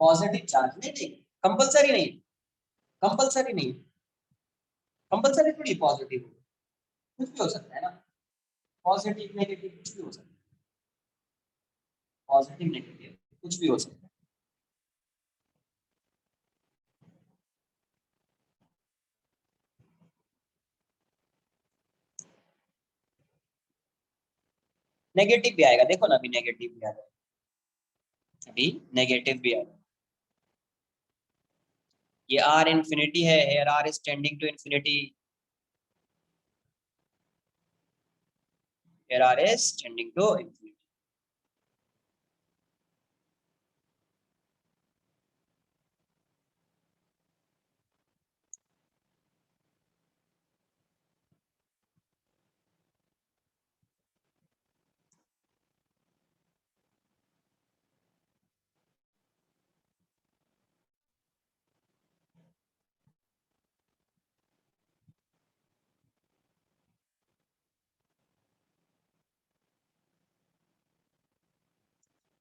पॉजिटिव चार्ज नहीं, नहीं कंपलसरी नहीं, कंपलसरी नहीं, कंपलसरी थोड़ी पॉजिटिव हो, कुछ भी हो सकता है ना, पॉजिटिव नेगेटिव कुछ भी हो सकता है, पॉजिटिव नेगेटिव कुछ भी हो सकता है। नेगेटिव भी आएगा, देखो ना, अभी नेगेटिव भी आ रहा है, अभी नेगेटिव भी आ रहा है। ये आर इन्फिनिटी है, here R is tending to infinity, here R is tending to infinity.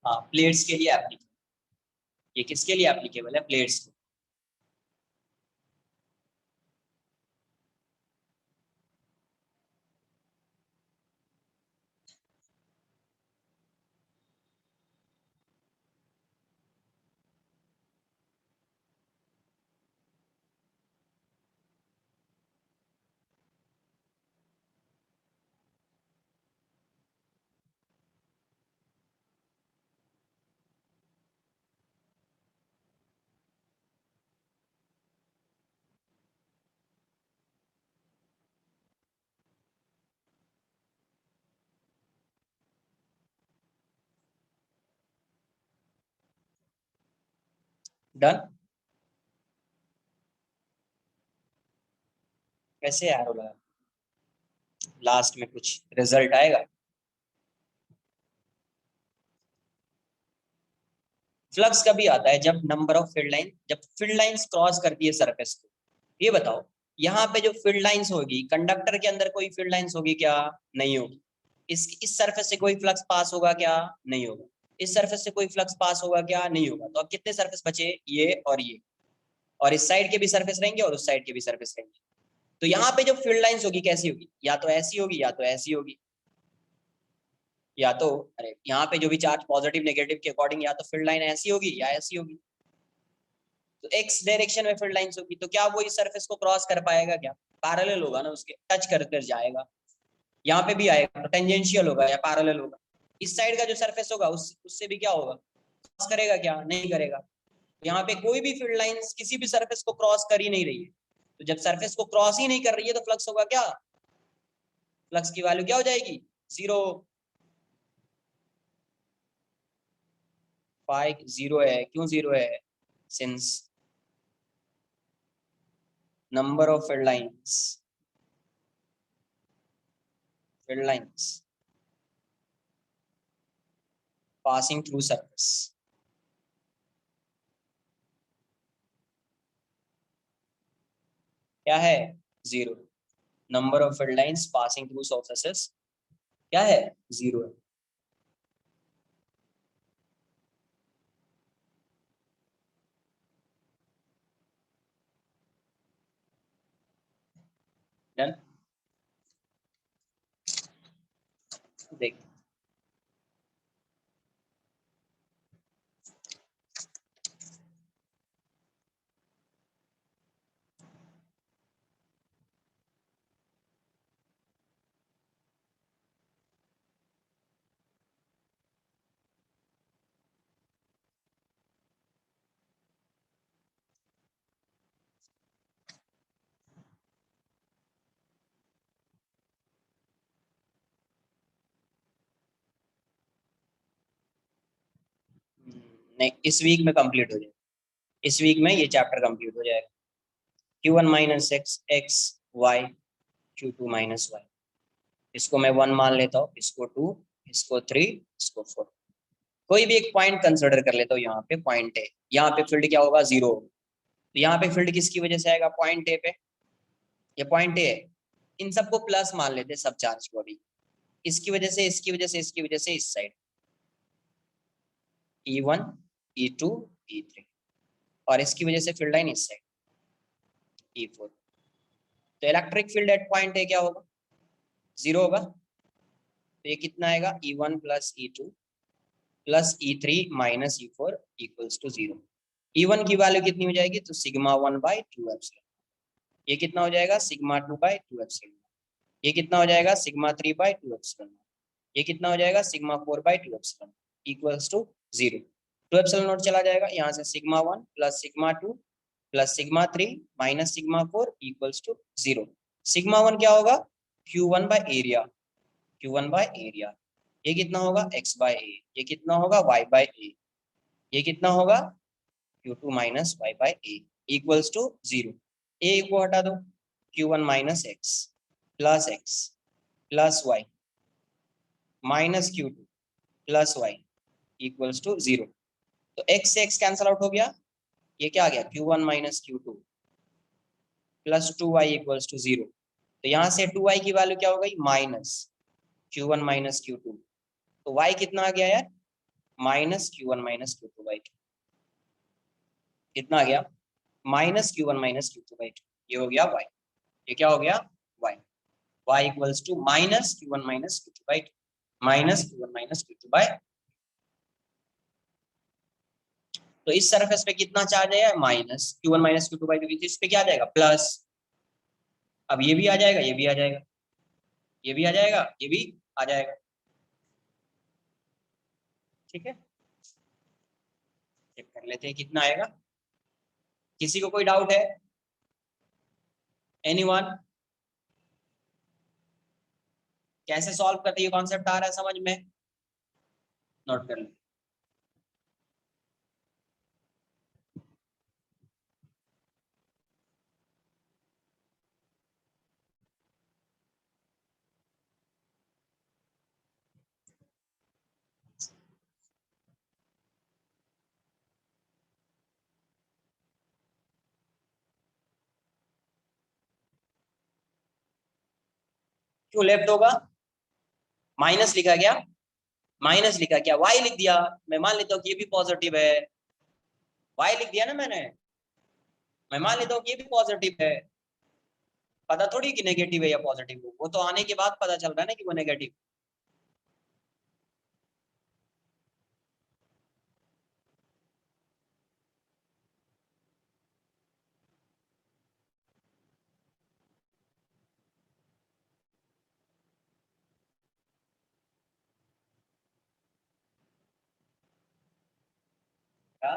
हाँ, प्लेट्स के लिए एप्लीकेबल, ये किसके लिए एप्लीकेबल है, प्लेट्स के। डन। कैसे एरो लगा, लास्ट में कुछ रिजल्ट आएगा। फ्लक्स कभी आता है जब नंबर ऑफ फील्ड लाइन, जब फील्ड लाइंस क्रॉस करती है सरफेस को। ये बताओ, यहाँ पे जो फील्ड लाइंस होगी, कंडक्टर के अंदर कोई फील्ड लाइंस होगी क्या, नहीं होगी। इस सरफेस से कोई फ्लक्स पास होगा क्या, नहीं होगा। इस सरफेस से कोई फ्लक्स पास होगा क्या, नहीं होगा। तो अब कितने सरफेस बचे, ये और ये, और इस साइड के भी सरफेस रहेंगे और उस साइड के भी सरफेस रहेंगे। तो यहाँ पे जो फील्ड लाइंस होगी कैसी होगी, या तो ऐसी होगी या तो ऐसी होगी। या तो अरे यहाँ पे जो भी चार्ज पॉजिटिव नेगेटिव के अकॉर्डिंग या तो फील्ड लाइन ऐसी होगी या ऐसी होगी। तो एक्स डायरेक्शन में फील्ड लाइंस होगी, तो क्या वो इस सरफेस को क्रॉस कर पाएगा? क्या पैरेलल होगा ना, उसके टच कर कर जाएगा। यहाँ पे भी आएगा तो टेंजेंशियल होगा या पैरेलल होगा। इस साइड का जो सरफेस होगा उससे भी क्या होगा, क्रॉस करेगा? क्या नहीं करेगा। यहाँ पे कोई भी फील्ड लाइंस किसी भी सरफेस को क्रॉस कर ही नहीं रही है। तो जब सरफेस को क्रॉस ही नहीं कर रही है तो फ्लक्स होगा क्या, फ्लक्स की वैल्यू क्या हो जाएगी, 0। फाइव 0 है, क्यों 0 है? Since number of field lines passing through surface क्या है, 0। Number of field lines passing through surfaces क्या है, 0 है। डन। देख नहीं, इस वीक में कंप्लीट हो जाएगा, इस वीक में ये चैप्टर कंप्लीट हो जाएगा। Q1 minus X X Y, Q2 minus Y. इसको मैं 1 मान लेता हूँ, इसको 2, इसको 3, इसको 4। कोई भी एक पॉइंट कंसिडर कर लेता हूँ, यहाँ पे पॉइंट है, यहाँ पे फील्ड क्या होगा, 0। तो यहाँ पे फील्ड किसकी वजह से आएगा, पॉइंट ए पे, ये पॉइंट ए है। इन सबको प्लस मान लेते हैं, सब चार्ज को अभी। इसकी वजह से, इसकी वजह से, इसकी वजह से इस साइड E1 E2 E3, और इसकी वजह से फील्ड लाइन इस साइड E4। तो electric field at point A क्या होगा, 0 होगा। तो ये कितना आएगा, E1 plus E2 plus E3 minus E4 equals to 0। E1 की वैल्यू कितनी हो जाएगी, तो सिग्मा 1/2 एप्सिलॉन। ये कितना हो जाएगा, सिग्मा 2/2 एप्सिलॉन। ये कितना हो जाएगा, सिग्मा 3/2 एप्सिलॉन। ये कितना हो जाएगा, sigma 4/2 epsilon equals to 0। 2 epsilon naught चला जाएगा, यहाँ से sigma 1 plus sigma 2 plus sigma 3 minus sigma 4 equals to 0। Sigma 1 क्या होगा, Q1 by area, Q1 by area. ये कितना होगा, x बाय ए। ये कितना होगा, y बाय ए। ये कितना होगा, Q2 माइनस y by A equals to 0। A को हटा दो, Q1 minus X plus X plus Y minus Q2 plus Y equals to 0। तो x से x कैंसल आउट हो गया, ये क्या आ गया, Q1 minus Q2 plus 2y equals to 0। तो यहाँ से 2y की वैल्यू क्या हो गई, माइनस Q1 माइनस Q2। तो y कितना आ गया यार, minus Q1 minus Q2 by 2। कितना आ गया, minus Q1 minus Q2 by 2। ये हो गया y, ये क्या हो गया, y। y equals to minus Q1 minus Q2 by 2, minus Q1 minus Q2 by. तो इस सरफेस पे कितना चार्ज है, minus Q1 minus Q2 by 2। इस पे क्या आ जाएगा, प्लस। अब ये भी आ जाएगा, ये भी आ जाएगा, ये भी आ जाएगा, ये भी आ जाएगा। ठीक है, चेक कर लेते हैं कितना आएगा। किसी को कोई डाउट है, एनीवन? कैसे सॉल्व करते, ये कॉन्सेप्ट आ रहा है समझ में, नोट कर लो। क्यों लेफ्ट होगा, माइनस लिखा गया, माइनस लिखा क्या, वाई लिख दिया। मैं मान लेता हूँ कि ये भी पॉजिटिव है, वाई लिख दिया ना मैंने। मैं मान लेता हूँ कि ये भी पॉजिटिव है, पता थोड़ी कि नेगेटिव है या पॉजिटिव है, वो तो आने के बाद पता चल रहा है ना कि वो नेगेटिव। क्या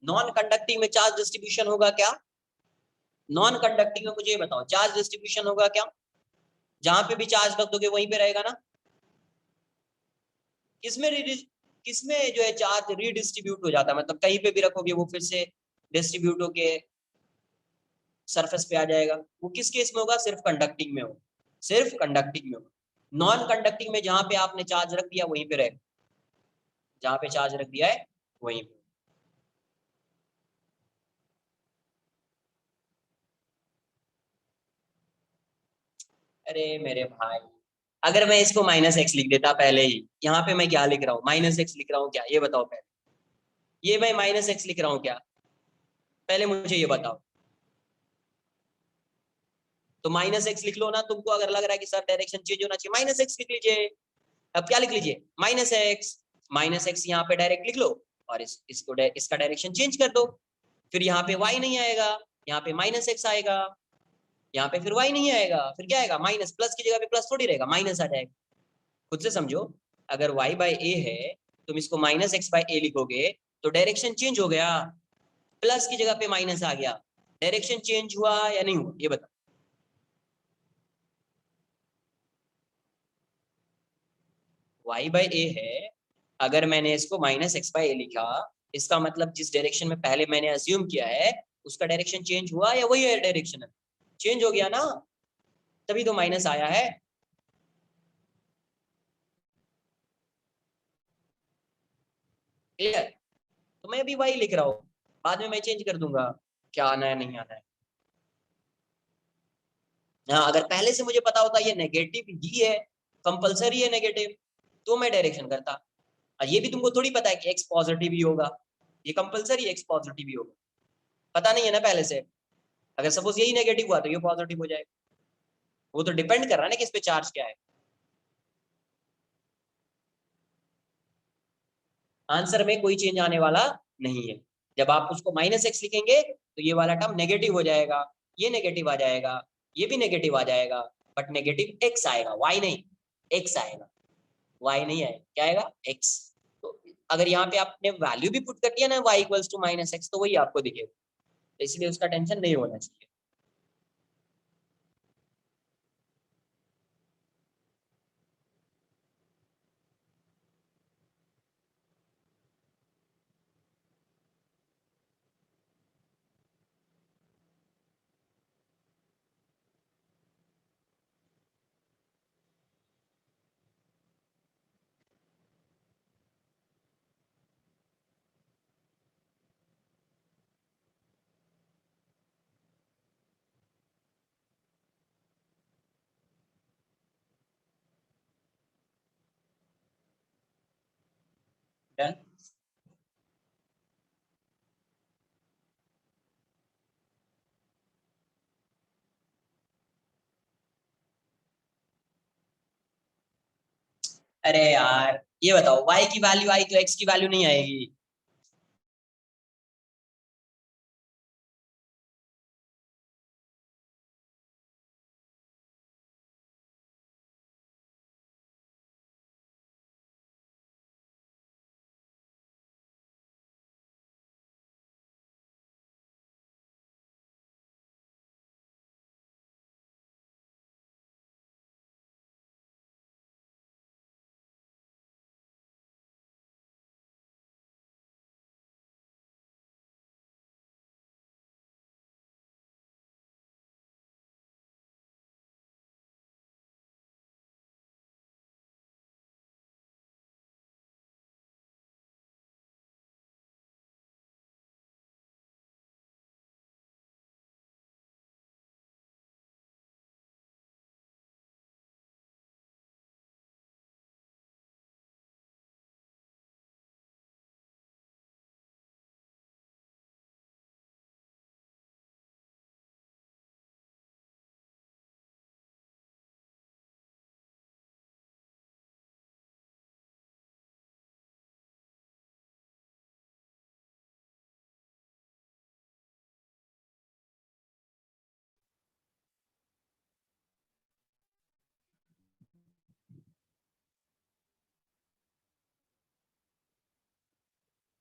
नॉन कंडक्टिंग में चार्ज डिस्ट्रीब्यूशन होगा क्या? नॉन कंडक्टिंग में मुझे ये बताओ चार्ज डिस्ट्रीब्यूशन होगा क्या? जहां पे भी चार्ज रख दोगे वहीं पे रहेगा ना? किसमें किसमें जो है चार्ज रीडिस्ट्रीब्यूट हो जाता है, मतलब कहीं पे भी रखोगे वो फिर से डिस्ट्रीब्यूट होके सरफेस पे आ जाएगा। वो किस केस में होगा? सिर्फ कंडक्टिंग में होगा, सिर्फ कंडक्टिंग में होगा। नॉन कंडक्टिंग में जहां पे आपने चार्ज रख दिया वहीं पे रहेगा, जहां पे चार्ज रख दिया है वहीं पे। अरे मेरे भाई, अगर मैं इसको माइनस एक्स लिख देता पहले ही, यहाँ पे मैं क्या लिख रहा हूँ? माइनस एक्स लिख रहा हूँ क्या? ये बताओ पहले। ये मैं माइनस एक्स लिख रहा हूँ क्या? पहले मुझे ये बताओ। तो माइनस एक्स लिख लो ना। तुमको अगर लग रहा है कि सर डायरेक्शन चेंज होना चाहिए, माइनस एक्स लिख लीजिए। अब क्या लिख लीजिए? Minus x. माइनस एक्स यहाँ पे डायरेक्ट लिख लो और इसका डायरेक्शन चेंज कर दो। फिर यहाँ पे वाई नहीं आएगा, यहाँ पे माइनस एक्स आएगा। यहाँ पे फिर वाई नहीं आएगा, फिर क्या आएगा? माइनस। प्लस की जगह पे प्लस थोड़ी रहेगा, माइनस आ जाएगा। खुद से समझो। अगर y बाय ए है, तुम इसको माइनस एक्स बाय ए लिखोगे तो डायरेक्शन चेंज हो गया, प्लस की जगह पे माइनस आ गया। डायरेक्शन चेंज हुआ या नहीं हुआ? ये बताओ। y बाय ए है, अगर मैंने इसको माइनस एक्स बाय ए लिखा, इसका मतलब जिस डायरेक्शन में पहले मैंने अज्यूम किया है उसका डायरेक्शन चेंज हुआ या वही है डायरेक्शन? चेंज हो गया ना, तभी तो माइनस आया है। क्लियर? तो मैं अभी वही लिख रहा हूँ, बाद में मैं चेंज कर दूंगा, क्या आना है नहीं आना है। हाँ, अगर पहले से मुझे पता होता ये नेगेटिव ही है, कंपलसरी है नेगेटिव, तो मैं डायरेक्शन करता। और ये भी तुमको थोड़ी पता है कि एक्स पॉजिटिव ही होगा, ये कंपलसरी एक्स पॉजिटिव ही होगा, पता नहीं है ना पहले से। अगर सपोज यही नेगेटिव हुआ तो ये पॉजिटिव हो जाएगा। वो तो डिपेंड कर रहा है ना कि इस पे चार्ज क्या है। आंसर में कोई चेंज आने वाला नहीं है। जब आप उसको माइनस एक्स लिखेंगे तो ये वाला टर्म नेगेटिव हो जाएगा, ये नेगेटिव आ जाएगा, ये भी नेगेटिव आ जाएगा, बट नेगेटिव एक्स आएगा, वाई नहीं। एक्स आएगा, वाई नहीं आएगा। क्या आएगा? एक्स। तो अगर यहाँ पे आपने वैल्यू भी पुट कर दिया ना Y equals to minus X, तो वही आपको दिखेगा। तो इसलिए उसका टेंशन नहीं होना चाहिए। डन। अरे यार ये बताओ, y की वैल्यू आई तो x की वैल्यू नहीं आएगी।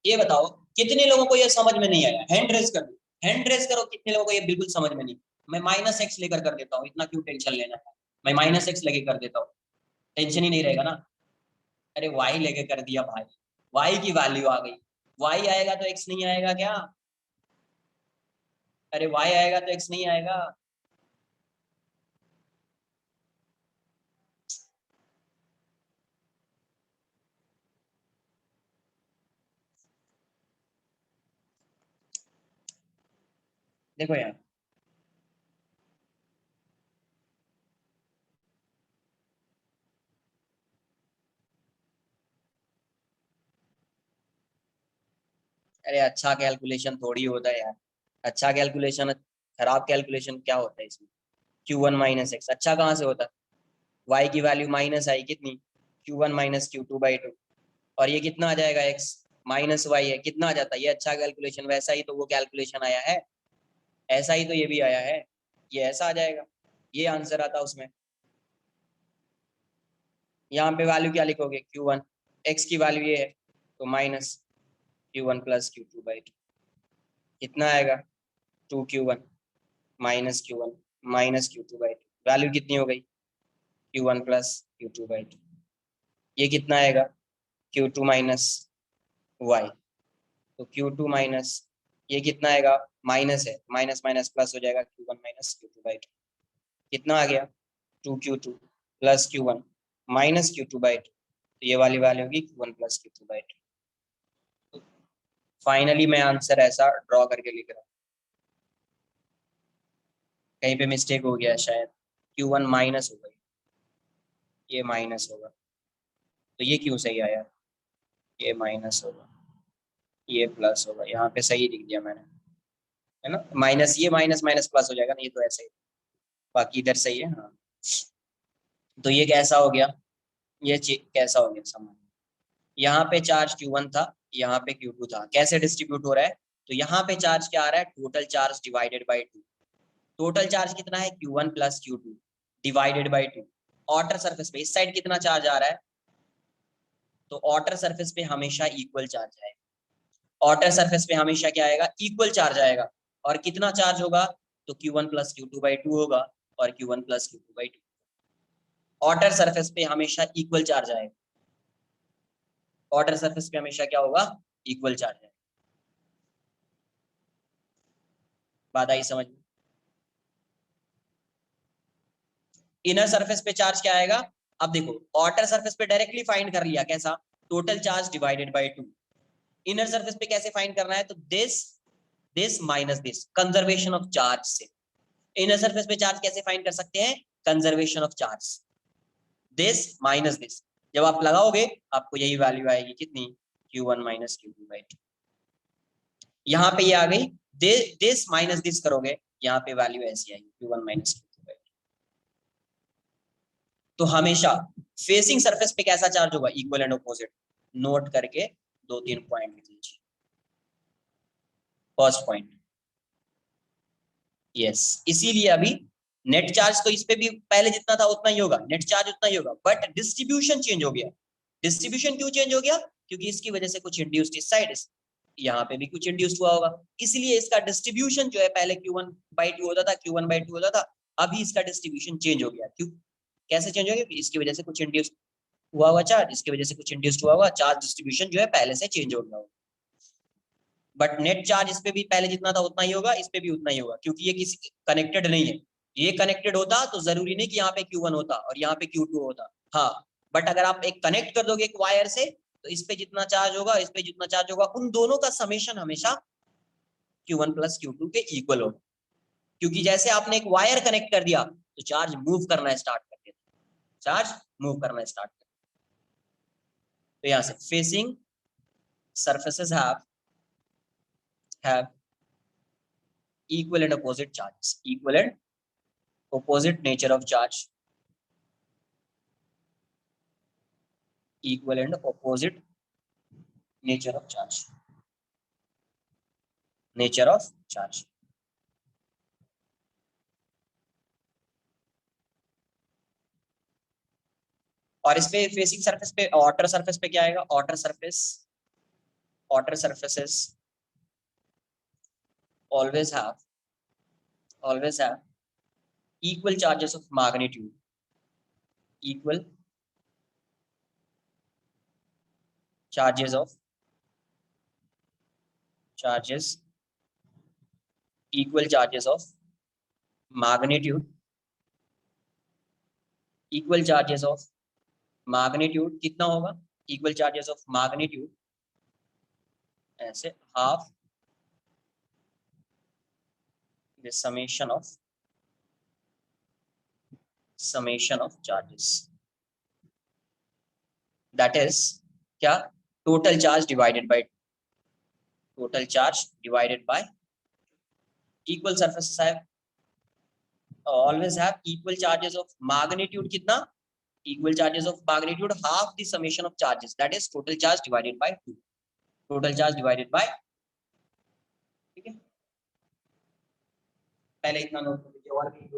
ये बताओ कितने लोगों को ये समझ में नहीं आया? हैंड रेस कर दो, हैंड रेस करो, कितने लोगों को ये बिल्कुल समझ में नहीं? मैं माइनस एक्स लेकर कर देता हूँ, इतना क्यों टेंशन लेना है? मैं माइनस एक्स लेके कर देता हूँ, टेंशन ही नहीं रहेगा ना। अरे वाई लेके कर दिया भाई, वाई की वैल्यू आ गई, वाई आएगा तो एक्स नहीं आएगा क्या? अरे वाई आएगा तो एक्स नहीं आएगा? देखो यार, अरे अच्छा कैलकुलेशन थोड़ी होता है यार, अच्छा कैलकुलेशन, खराब कैलकुलेशन क्या होता है इसमें? Q1 माइनस एक्स अच्छा कहाँ से होता है? वाई की वैल्यू माइनस आई कितनी, Q1 माइनस Q2/2, और ये कितना आ जाएगा, एक्स माइनस वाई है, कितना आ जाता है ये? अच्छा कैलकुलेशन, वैसा ही तो वो कैलकुलेशन आया है, ऐसा ही तो ये भी आया है, ये ऐसा आ जाएगा, ये आंसर आता उसमें। यहाँ पे वैल्यू क्या लिखोगे? Q1, एक्स की वैल्यू ये है, तो माइनस Q1 प्लस Q2/2, कितना आएगा? 2Q1 minus Q1 minus Q2/2, value कितनी हो गई? Q1 प्लस Q2/2, ये कितना आएगा? Q2 माइनस वाई, तो Q2 माइनस, ये कितना आएगा? माइनस है, माइनस माइनस प्लस हो जाएगा, Q1 माइनस Q2/2, कितना आ गया? 2Q2 plus Q1 minus Q2/2, तो ये वाली वैल्यू होगी Q1 प्लस Q2/2। फाइनली मैं आंसर ऐसा ड्रॉ करके लिख रहा हूँ, कहीं पे मिस्टेक हो गया शायद, Q1 माइनस होगा, ये माइनस होगा, तो ये क्यों सही आया? ये माइनस होगा, ये प्लस होगा, यहाँ पे सही लिख दिया मैंने, है ना? माइनस, ये माइनस माइनस प्लस हो जाएगा ना, ये तो ऐसे ही, बाकी इधर सही है, हाँ। तो ये कैसा हो गया, ये कैसा हो गया समझ? यहाँ पे चार्ज Q1 था, यहाँ पे Q2 था, कैसे डिस्ट्रीब्यूट हो रहा है? तो यहाँ पे चार्ज क्या आ रहा है? Total charge divided by 2, total charge कितना है? Q1 plus Q2 divided by 2। Outer surface पे इस साइड कितना चार्ज आ रहा है? तो आउटर सरफेस पे हमेशा इक्वल चार्ज आएगा, आउटर सरफेस पे हमेशा क्या आएगा? इक्वल चार्ज आएगा, और कितना चार्ज होगा? तो Q1 प्लस Q2/2 होगा, और Q1 plus Q2/2, outer surface पे हमेशा इक्वल चार्ज आएगा, आउटर सरफेस पे हमेशा क्या होगा? इक्वल चार्ज आएगा। बात आई समझ में? इनर सरफेस पे चार्ज क्या आएगा? अब देखो, आउटर सरफेस पे डायरेक्टली फाइंड कर लिया, कैसा? Total charge divided by 2। Inner surface पे कैसे फाइंड करना है? तो this minus this, conservation of charge से। इनर सरफेस पे चार्ज कैसे फाइंड कर सकते हैं? Conservation of charge, this minus this, जब आप लगाओगे आपको यही वैल्यू आएगी, कितनी? Q1 minus Q2/2। यहाँ पे ये आ गई, दिस माइनस दिस करोगे, यहाँ पे वैल्यू ऐसी आएगी, Q1 माइनस Q2/2। तो हमेशा फेसिंग सरफेस पे कैसा चार्ज होगा? इक्वल एंड ऑपोजिट, नोट करके 2-3 पॉइंट लिख लीजिए। फर्स्ट पॉइंट, यस, इसीलिए अभी नेट चार्ज तो इस पे भी पहले जितना था उतना ही होगा, नेट चार्ज उतना ही होगा, बट डिस्ट्रीब्यूशन चेंज हो गया। डिस्ट्रीब्यूशन क्यों चेंज हो गया? क्योंकि इसकी वजह से कुछ इंड्यूस्ड इस साइड, यहाँ पे भी कुछ इंड्यूस्ड हुआ होगा, इसलिए इसका डिस्ट्रीब्यूशन जो है, पहले Q1/2 होता था, Q1/2 होता था, अभी इसका डिस्ट्रीब्यूशन चेंज हो गया। क्यों, कैसे चेंज हो गया? इसकी वजह से कुछ इंड्यूस्ड हुआ हुआ चार्ज, इसकी वजह से कुछ इंड्यूस्ड हुआ हुआ चार्ज, डिस्ट्रीब्यूशन जो है पहले से चेंज हो गया। बट नेट चार्ज इस पे भी पहले जितना था उतना ही होगा, इस पे भी उतना ही होगा, क्योंकि ये किसी कनेक्टेड नहीं है। ये कनेक्टेड होता तो जरूरी नहीं कि यहाँ पे Q1 होता और यहाँ पे Q2 होता, हाँ। बट अगर आप एक कनेक्ट कर दोगे एक वायर से, तो इस पे जितना चार्ज होगा, इस पे जितना चार्ज होगा, उन दोनों का समेशन हमेशा Q1 प्लस Q2 के इक्वल होगा। क्योंकि जैसे आपने एक वायर कनेक्ट कर दिया, तो चार्ज मूव करना स्टार्ट कर देता, चार्ज मूव करना स्टार्ट कर। तो यहाँ से facing surfaces have equal and opposite charges, equal and opposite nature of charge, equal and opposite nature of charge, nature of charge। और इस पे फेसिंग सरफेस पे, आउटर सरफेस पे क्या आएगा? Outer surface, outer surfaces always have equal charges of magnitude, equal charges of equal charges of magnitude, equal charges of magnitude कितना होगा, equal charges of magnitude ऐसे half the summation of charges, that is क्या, total charge divided by equal surfaces have always have equal charges of magnitude कितना, equal charges of magnitude half the summation of charges, that is total charge divided by 2, total charge divided by, ठीक है, पहले इतना नोट कर लीजिए और भी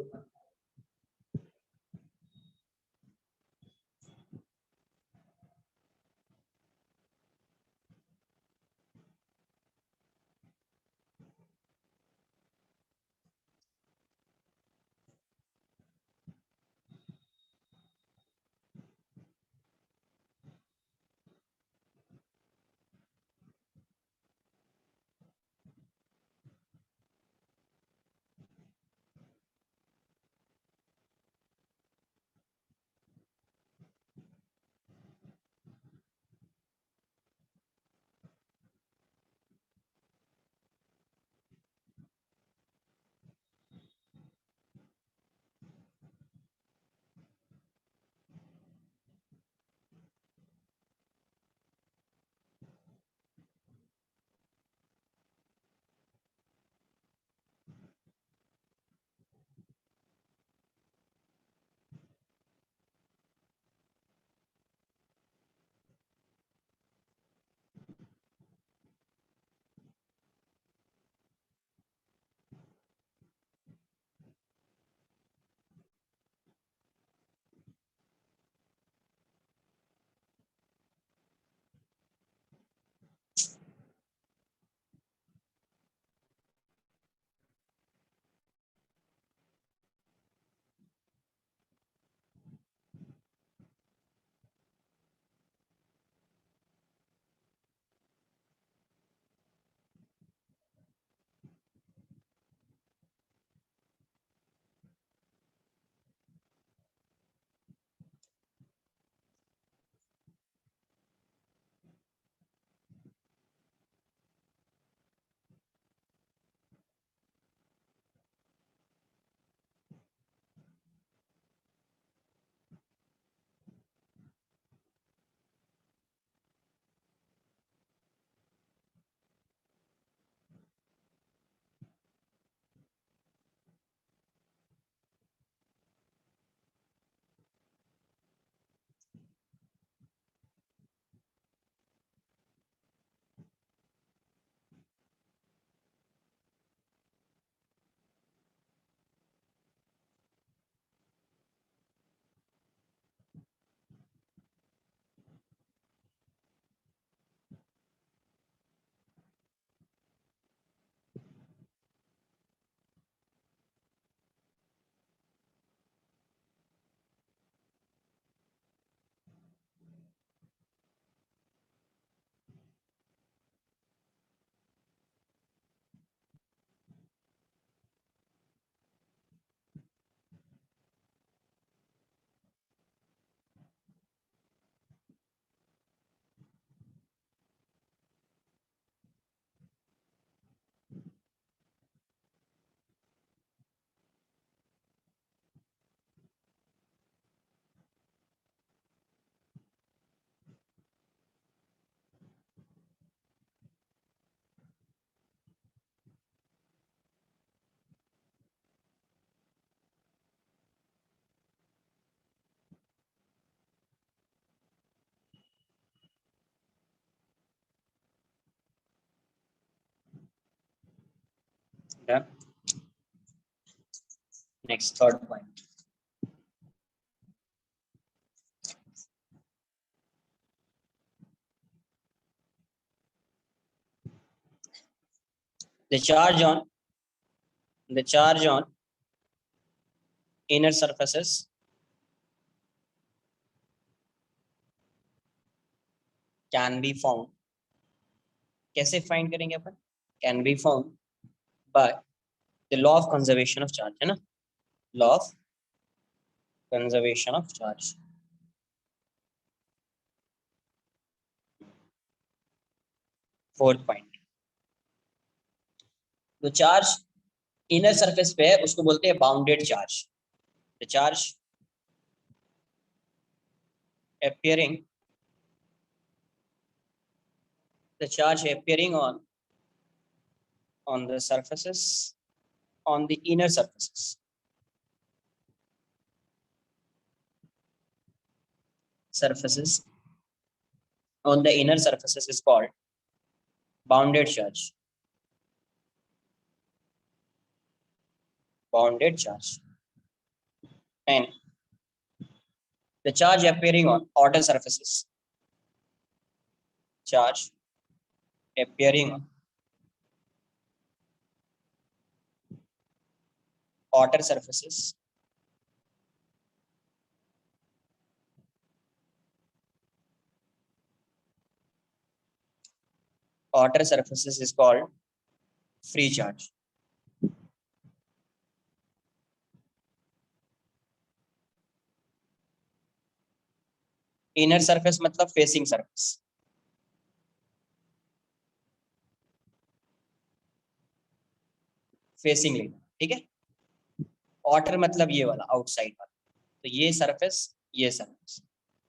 done. Next, third point. The charge on the charge on inner surfaces can be found. कैसे फाइंड करेंगे अपन? Can be found by the law of conservation of charge, है ना, law of conservation of charge. Fourth point, तो चार्ज इनर सरफेस पे है उसको बोलते हैं bounded charge. The charge appearing the charge appearing on the surfaces, on the inner surfaces on the inner surfaces is called bounded charge. Bounded charge. And the charge appearing on outer surfaces, charge appearing on outer surfaces is called free charge. Inner surface मतलब फेसिंग सरफेस, फेसिंग लेना, ठीक है. ऑटर मतलब ये वाला आउटसाइड वाला, तो ये सरफेस, ये सरफेस,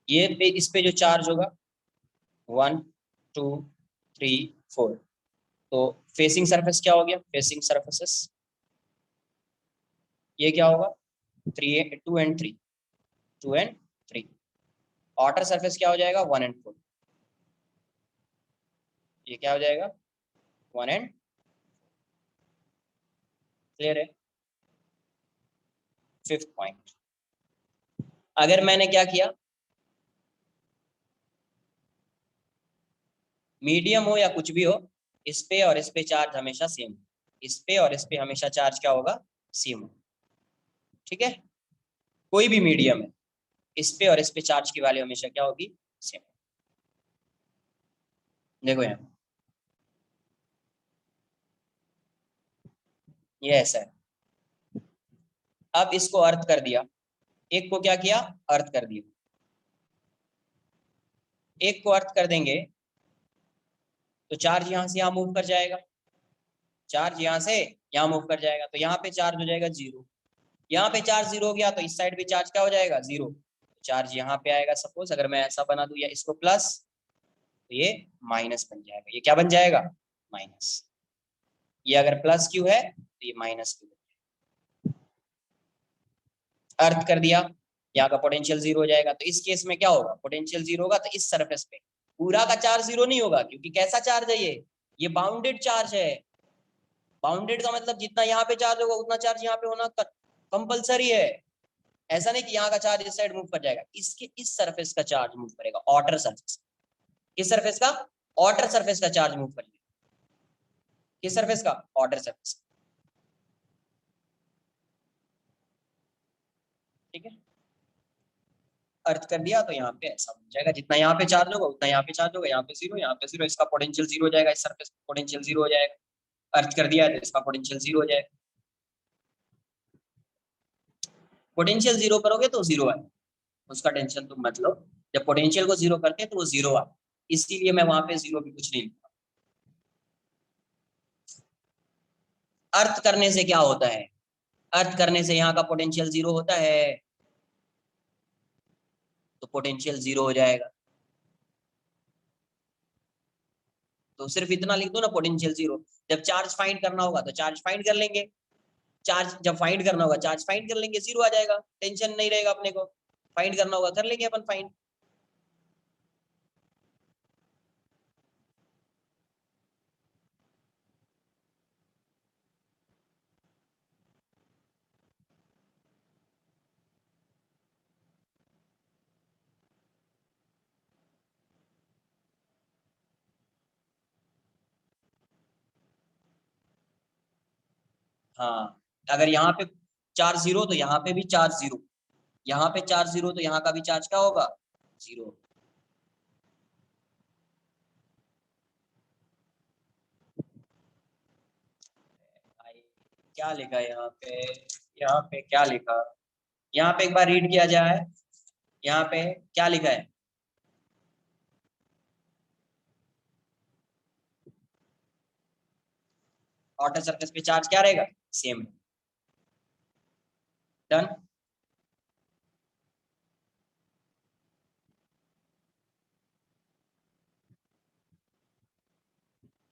ये पे इस पे जो चार्ज होगा 1 2 3 4, तो फेसिंग सरफेस क्या हो गया, फेसिंग सरफेसेस ये क्या होगा 3 2 एंड 3, 2 एंड 3. आउटर सरफेस क्या हो जाएगा 1 एंड 4, ये क्या हो जाएगा 1 एंड, क्लियर है. फिफ्थ पॉइंट, अगर मैंने क्या किया, मीडियम हो या कुछ भी हो, इस पे और इस पे चार्ज हमेशा सेम, इस पे और इस पे हमेशा चार्ज क्या होगा, सेम, ठीक है. कोई भी मीडियम है, इस पे और इस पे चार्ज की वैल्यू हमेशा क्या होगी, सेम. देखो यहाँ ये ऐसा है. अब इसको अर्थ कर दिया, एक को क्या किया, अर्थ कर दिया, एक को अर्थ कर देंगे तो चार्ज यहां से यहां मूव कर जाएगा, चार्ज यहां से यहां मूव कर जाएगा, तो यहाँ पे चार्ज हो जाएगा जीरो, यहाँ पे चार्ज जीरो हो गया तो इस साइड भी चार्ज क्या हो जाएगा, जीरो. चार्ज यहाँ पे आएगा, सपोज अगर मैं ऐसा बना दूं या इसको प्लस, तो ये माइनस बन जाएगा, ये क्या बन जाएगा, माइनस. ये अगर प्लस क्यू है तो ये माइनस क्यू. अर्थ कर दिया, यहाँ का पोटेंशियल जीरो हो जाएगा, तो इस केस में क्या होगा, पोटेंशियल जीरो होगा तो इस सरफेस पे पूरा का चार्ज जीरो नहीं होगा, क्योंकि कैसा चार्ज है ये बाउंडेड चार्ज है. बाउंडेड का मतलब जितना यहाँ पे चार्ज होगा उतना चार्ज यहाँ पे होना कंपलसरी है. ऐसा नहीं कि यहाँ का चार्ज इस साइड मूव कर जाएगा, इसके इस सरफेस का चार्ज मूव करेगा, आउटर सरफेस, किस सरफेस का, आउटर सरफेस का चार्ज मूव करेगा, किस सरफेस का, आउटर सरफेस, ठीक है. अर्थ कर दिया तो यहाँ पे ऐसा बन जाएगा, जितना यहाँ पे चार्ज होगा उतना यहाँ पे चार्ज होगा, यहाँ पे जीरो, यहाँ पे जीरो, इसका पोटेंशियल जीरो हो जाएगा, इस सरफेस पोटेंशियल जीरो हो जाएगा. अर्थ कर दिया तो इसका पोटेंशियल जीरो हो जाएगा. पोटेंशियल जीरो करोगे तो जीरो आएगा, उसका टेंशन तुम मत लो. जब पोटेंशियल को जीरो करते हैं तो वो जीरो आता, इसीलिए मैं वहां पे जीरो भी कुछ नहीं लिखता. अर्थ करने से क्या होता है, अर्थ करने से यहाँ का पोटेंशियल जीरो होता है, तो पोटेंशियल जीरो हो जाएगा. तो सिर्फ इतना लिख दो ना, पोटेंशियल जीरो. जब चार्ज फाइंड करना होगा तो चार्ज फाइंड कर लेंगे, चार्ज जब फाइंड करना होगा चार्ज फाइंड कर लेंगे, जीरो आ जाएगा, टेंशन नहीं रहेगा अपने को. फाइंड करना होगा कर लेंगे अपन फाइंड. हाँ, अगर यहाँ पे चार्ज जीरो तो यहाँ पे भी चार्ज जीरो, यहाँ पे चार्ज जीरो तो यहाँ का भी चार्ज क्या होगा, जीरो। क्या लिखा है यहाँ पे क्या लिखा, यहाँ पे एक बार रीड किया जाए, यहाँ पे क्या लिखा है, आउटर सरफेस पे चार्ज क्या रहेगा, सेम। डन।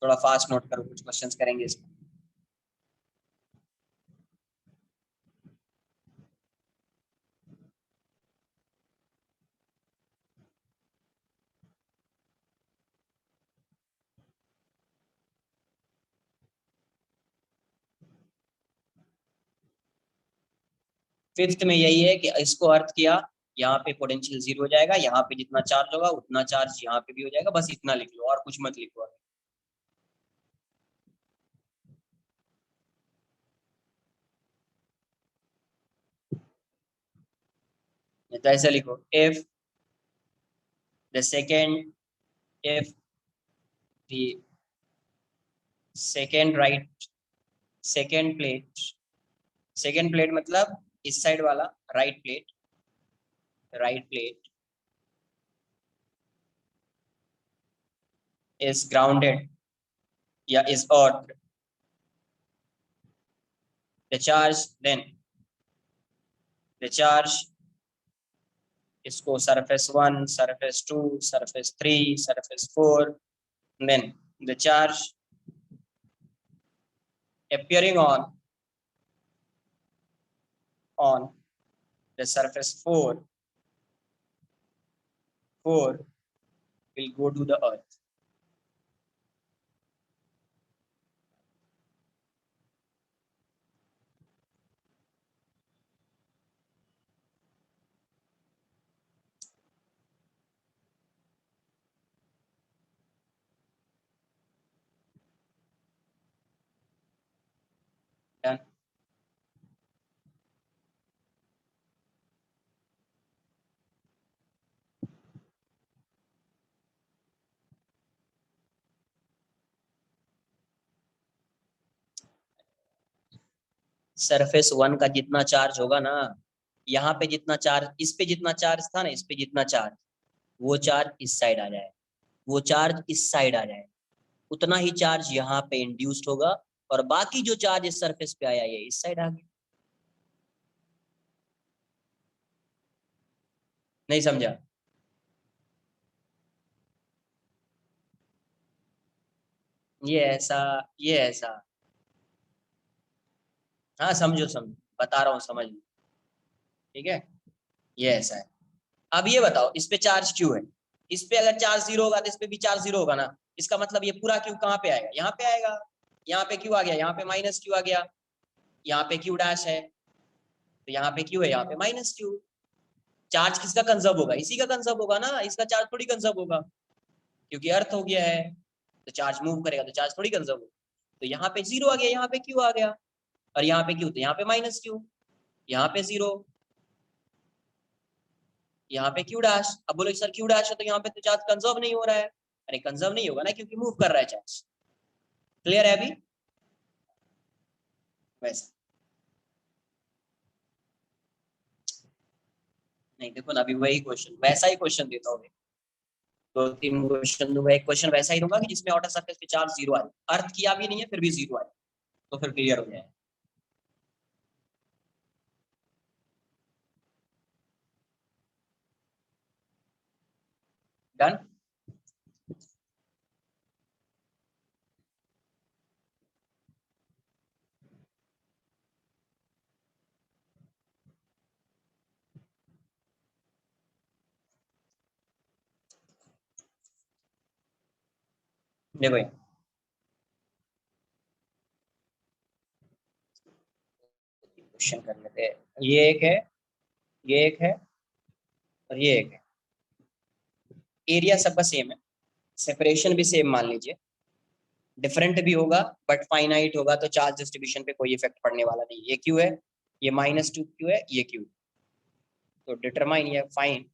थोड़ा फास्ट नोट करो, कुछ क्वेश्चंस करेंगे इसमें। फिफ्थ में यही है कि इसको अर्थ किया, यहाँ पे पोटेंशियल जीरो हो जाएगा, यहाँ पे जितना चार्ज होगा उतना चार्ज यहाँ पे भी हो जाएगा, बस इतना लिख लो और कुछ मत लिखो। तो ऐसे लिखो, if the second, if the second right, second plate, second plate मतलब इस साइड वाला right plate, right plate is grounded या is earthed, the charge then, the charge इसको surface 1, surface 2, surface 3, surface 4, then the charge appearing on the surface 4 will go to the earth. Done. Surface 1 का जितना चार्ज होगा ना, यहाँ पे जितना चार्ज, इस पे जितना चार्ज था ना, इस पे जितना चार्ज, वो चार्ज इस साइड आ जाए, वो चार्ज इस साइड आ जाए, उतना ही चार्ज यहाँ पे इंड्यूस्ड होगा, और बाकी जो चार्ज इस सरफेस पे आया ये इस साइड आ गया। नहीं समझा? ये ऐसा, ये ऐसा, हाँ समझो समझो, बता रहा हूँ, समझ लो। ठीक है, ये ऐसा है। अब ये बताओ इस पे चार्ज क्यू है, इस पे अगर चार्ज जीरो होगा तो इस पे भी चार्ज जीरो होगा ना, इसका मतलब ये पूरा क्यू कहाँ पे आएगा, यहाँ पे आएगा। यहाँ पे क्यू आ गया, यहाँ पे माइनस क्यू आ गया, यहाँ पे क्यू डैश है, तो यहाँ पे क्यू है, यहाँ पे माइनस क्यू। चार्ज किसका कंजर्व होगा, इसी का कंजर्व होगा ना, इसका चार्ज थोड़ी कंजर्व होगा, क्योंकि अर्थ हो गया है, तो चार्ज मूव करेगा तो चार्ज थोड़ी कंजर्व होगा। तो यहाँ पे जीरो आ गया, यहाँ पे क्यू आ गया, और यहाँ पे क्यू तो यहाँ पे माइनस क्यू, यहाँ पे जीरो, यहाँ पे क्यू डैश। अब बोलो सर क्यू डैश है तो यहाँ पे तो चार्ज कंजर्व नहीं हो रहा है, अरे कंजर्व नहीं होगा ना, क्योंकि मूव कर रहा है चार्ज। क्लियर है अभी? वैसा नहीं, देखो ना, अभी वही क्वेश्चन, वैसा ही क्वेश्चन देता हूँ, दो तीन क्वेश्चन दूंगा, एक क्वेश्चन वैसा ही दूंगा कि जिसमें आउटर सरफेस पे चार्ज जीरो आए, अर्थ किया भी नहीं है फिर भी जीरो आए, तो फिर क्लियर हो जाए। डन। देखो क्वेश्चन कर लेते हैं, ये एक है, ये एक है, और ये एक है। एरिया सबका सेम है, सेपरेशन भी सेम मान लीजिए, डिफरेंट भी होगा बट फाइनाइट होगा, तो चार्ज डिस्ट्रीब्यूशन पे कोई इफेक्ट पड़ने वाला नहीं। ये क्यू है, ये -2q है, ये क्यू। तो डिटरमाइन, ये fine,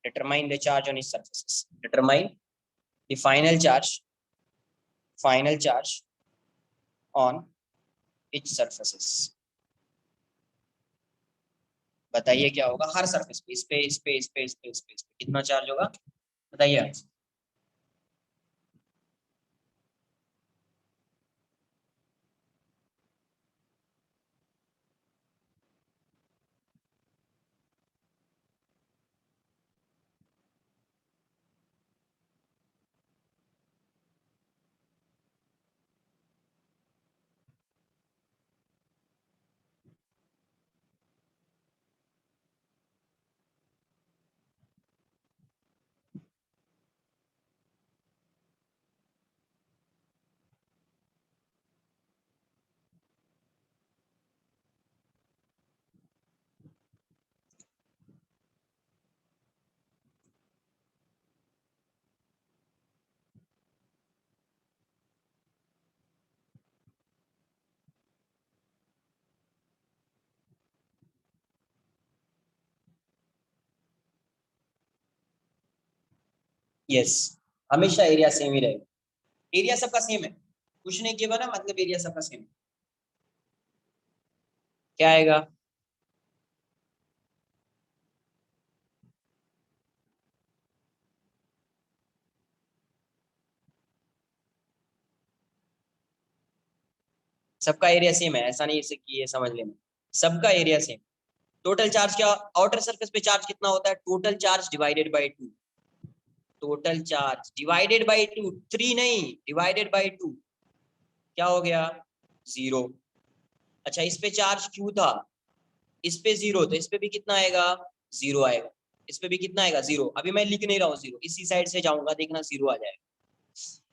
determine the charge on its surfaces, determine the final charge on its surfaces। बताइए क्या होगा हर सरफेस पे, इस पे, इस पे, इस पे, इस पे, इस पे, इस पे कितना चार्ज होगा, बताइए। यस, हमेशा एरिया सेम ही रहेगा, एरिया सबका सेम है, कुछ नहीं किया ना, मतलब एरिया सबका सेम है। क्या आएगा, सबका एरिया सेम है, ऐसा नहीं इसे कि ये समझ लेना, सबका एरिया सेम। टोटल चार्ज क्या, आउटर सरफेस पे चार्ज कितना होता है, total charge divided by 2, total charge divided by 2, 3 नहीं, डिवाइडेड बाय 2 क्या हो गया, 0। अच्छा, इस पे चार्ज क्यू था, इस पे 0, तो इस पे भी कितना आएगा, 0 आएगा, इस पे भी कितना आएगा, 0। अभी मैं लिख नहीं रहा हूँ 0, इसी साइड से जाऊंगा, देखना 0 आ जाएगा,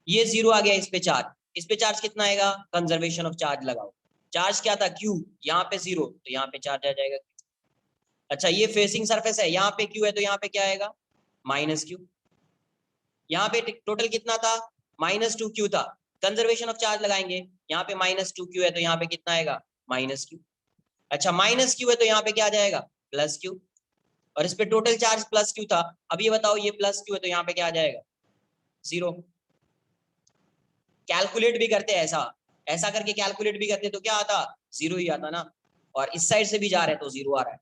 ये 0 आ गया इस पे चार्ज। इस पे चार्ज कितना आएगा, कंजर्वेशन ऑफ चार्ज लगाओ, चार्ज क्या था, क्यू, यहाँ पे 0, तो यहाँ पे चार्ज आ जाएगा। अच्छा, ये फेसिंग सरफेस है, यहाँ पे क्यू है, तो यहाँ पे क्या आएगा, -q। यहाँ पे टोटल कितना था, -2q था, कंजर्वेशन ऑफ चार्ज लगाएंगे, यहाँ पे -2q है, तो यहाँ पे कितना आएगा, -q। अच्छा, -q है, तो यहाँ पे क्या आ जाएगा, +q। और इस पे टोटल चार्ज +q था, अब ये बताओ, ये +q है, तो यहाँ पे क्या आ जाएगा, 0। कैलकुलेट भी करते हैं, ऐसा ऐसा करके कैलकुलेट भी करते तो क्या आता, 0 ही आता ना। और इस साइड से भी जा रहे तो 0 आ रहा है,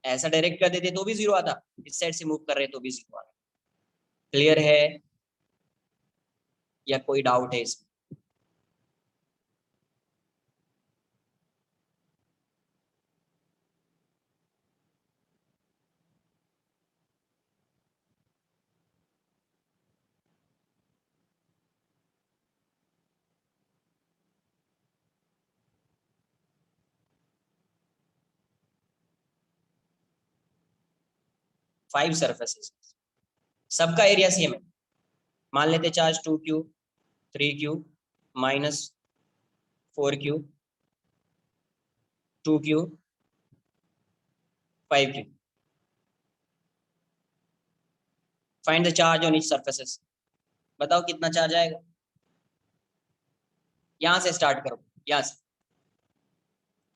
ऐसा डायरेक्ट कर देते तो भी 0 आता, इस साइड से मूव कर रहे तो भी 0 आ रहा है। क्लियर है या कोई डाउट है इसमें? 5 सरफेसेस, सबका एरिया सेम है। मान लेते charge 2q, 3q, -4q, 2q, 5q। Find the charge on each surfaces, बताओ कितना चार्ज आएगा, यहां से स्टार्ट करो, यहां से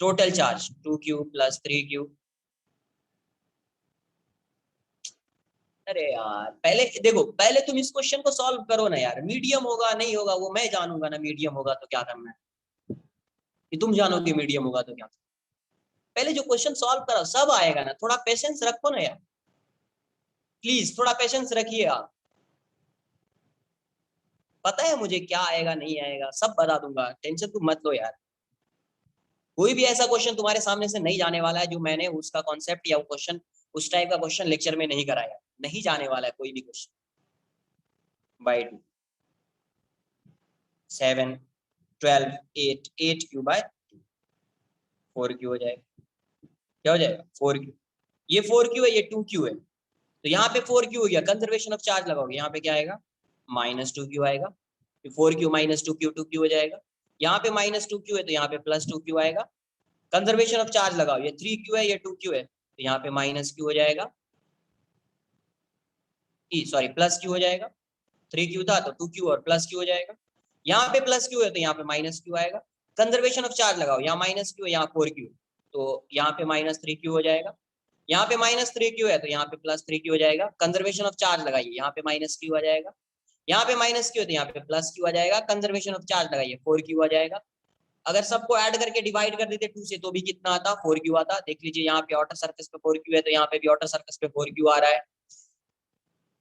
टोटल चार्ज 2q + 3q। अरे यार, पहले देखो, पहले तुम इस क्वेश्चन को सॉल्व करो ना यार, मीडियम होगा नहीं होगा वो मैं जानूंगा ना, मीडियम होगा तो क्या करना है, कि तुम जानोगे मीडियम होगा तो क्या। पहले जो क्वेश्चन सॉल्व करो सब आएगा ना, थोड़ा पेशेंस रखो ना यार, प्लीज थोड़ा पेशेंस रखिए आप। पता है मुझे क्या आएगा नहीं आएगा, सब बता दूंगा, टेंशन तुम मत लो यार। कोई भी ऐसा क्वेश्चन तुम्हारे सामने से नहीं जाने वाला है जो मैंने उसका कॉन्सेप्ट या वो क्वेश्चन, उस टाइप का क्वेश्चन लेक्चर में नहीं कराया, नहीं जाने वाला है कोई भी क्वेश्चन। बाई 2, 7, 12, 8, 8q/2, 4q हो जाएगा, क्या हो जाएगा, 4q। ये 4q है, ये 2q है, तो यहाँ पे 4q हो गया, कंजर्वेशन ऑफ चार्ज लगाओगे, यहाँ पे क्या आएगा, -2q आएगा, 4q -2q 2q हो जाएगा। यहाँ पे -2q है, तो यहाँ पे +2q आएगा। कंजर्वेशन ऑफ चार्ज लगाओ, ये 3q है, ये 2q है, तो यहाँ पे -q हो जाएगा, सॉरी +q हो जाएगा, 3q था तो 2q और +q हो जाएगा। यहाँ पे प्लस क्यू है तो यहाँ पे माइनस क्यू आएगा। कंजर्वेशन ऑफ चार्ज लगाओ, यहाँ माइनस क्यू है, यहाँ 4 क्यू, तो यहाँ पे -3 क्यू हो जाएगा। यहाँ पे -3 क्यू है तो यहाँ पे +3 क्यू हो जाएगा। कंजर्वेशन ऑफ चार्ज लगाइए, यहाँ पे माइनस क्यू आ जाएगा। यहाँ पे माइनस क्यू है तो यहाँ पे प्लस क्यू आ जाएगा। कंजर्वेशन ऑफ चार्ज लगाइए, 4 क्यू आ जाएगा। अगर सबको ऐड करके डिवाइड कर देते 2 से तो भी कितना आता, 4 क्यू आता। देख लीजिए यहाँ पे आउटर सरफेस पे 4 क्यू है तो यहाँ पे भी आउटर सरफेस पे 4 क्यू आ रहा है।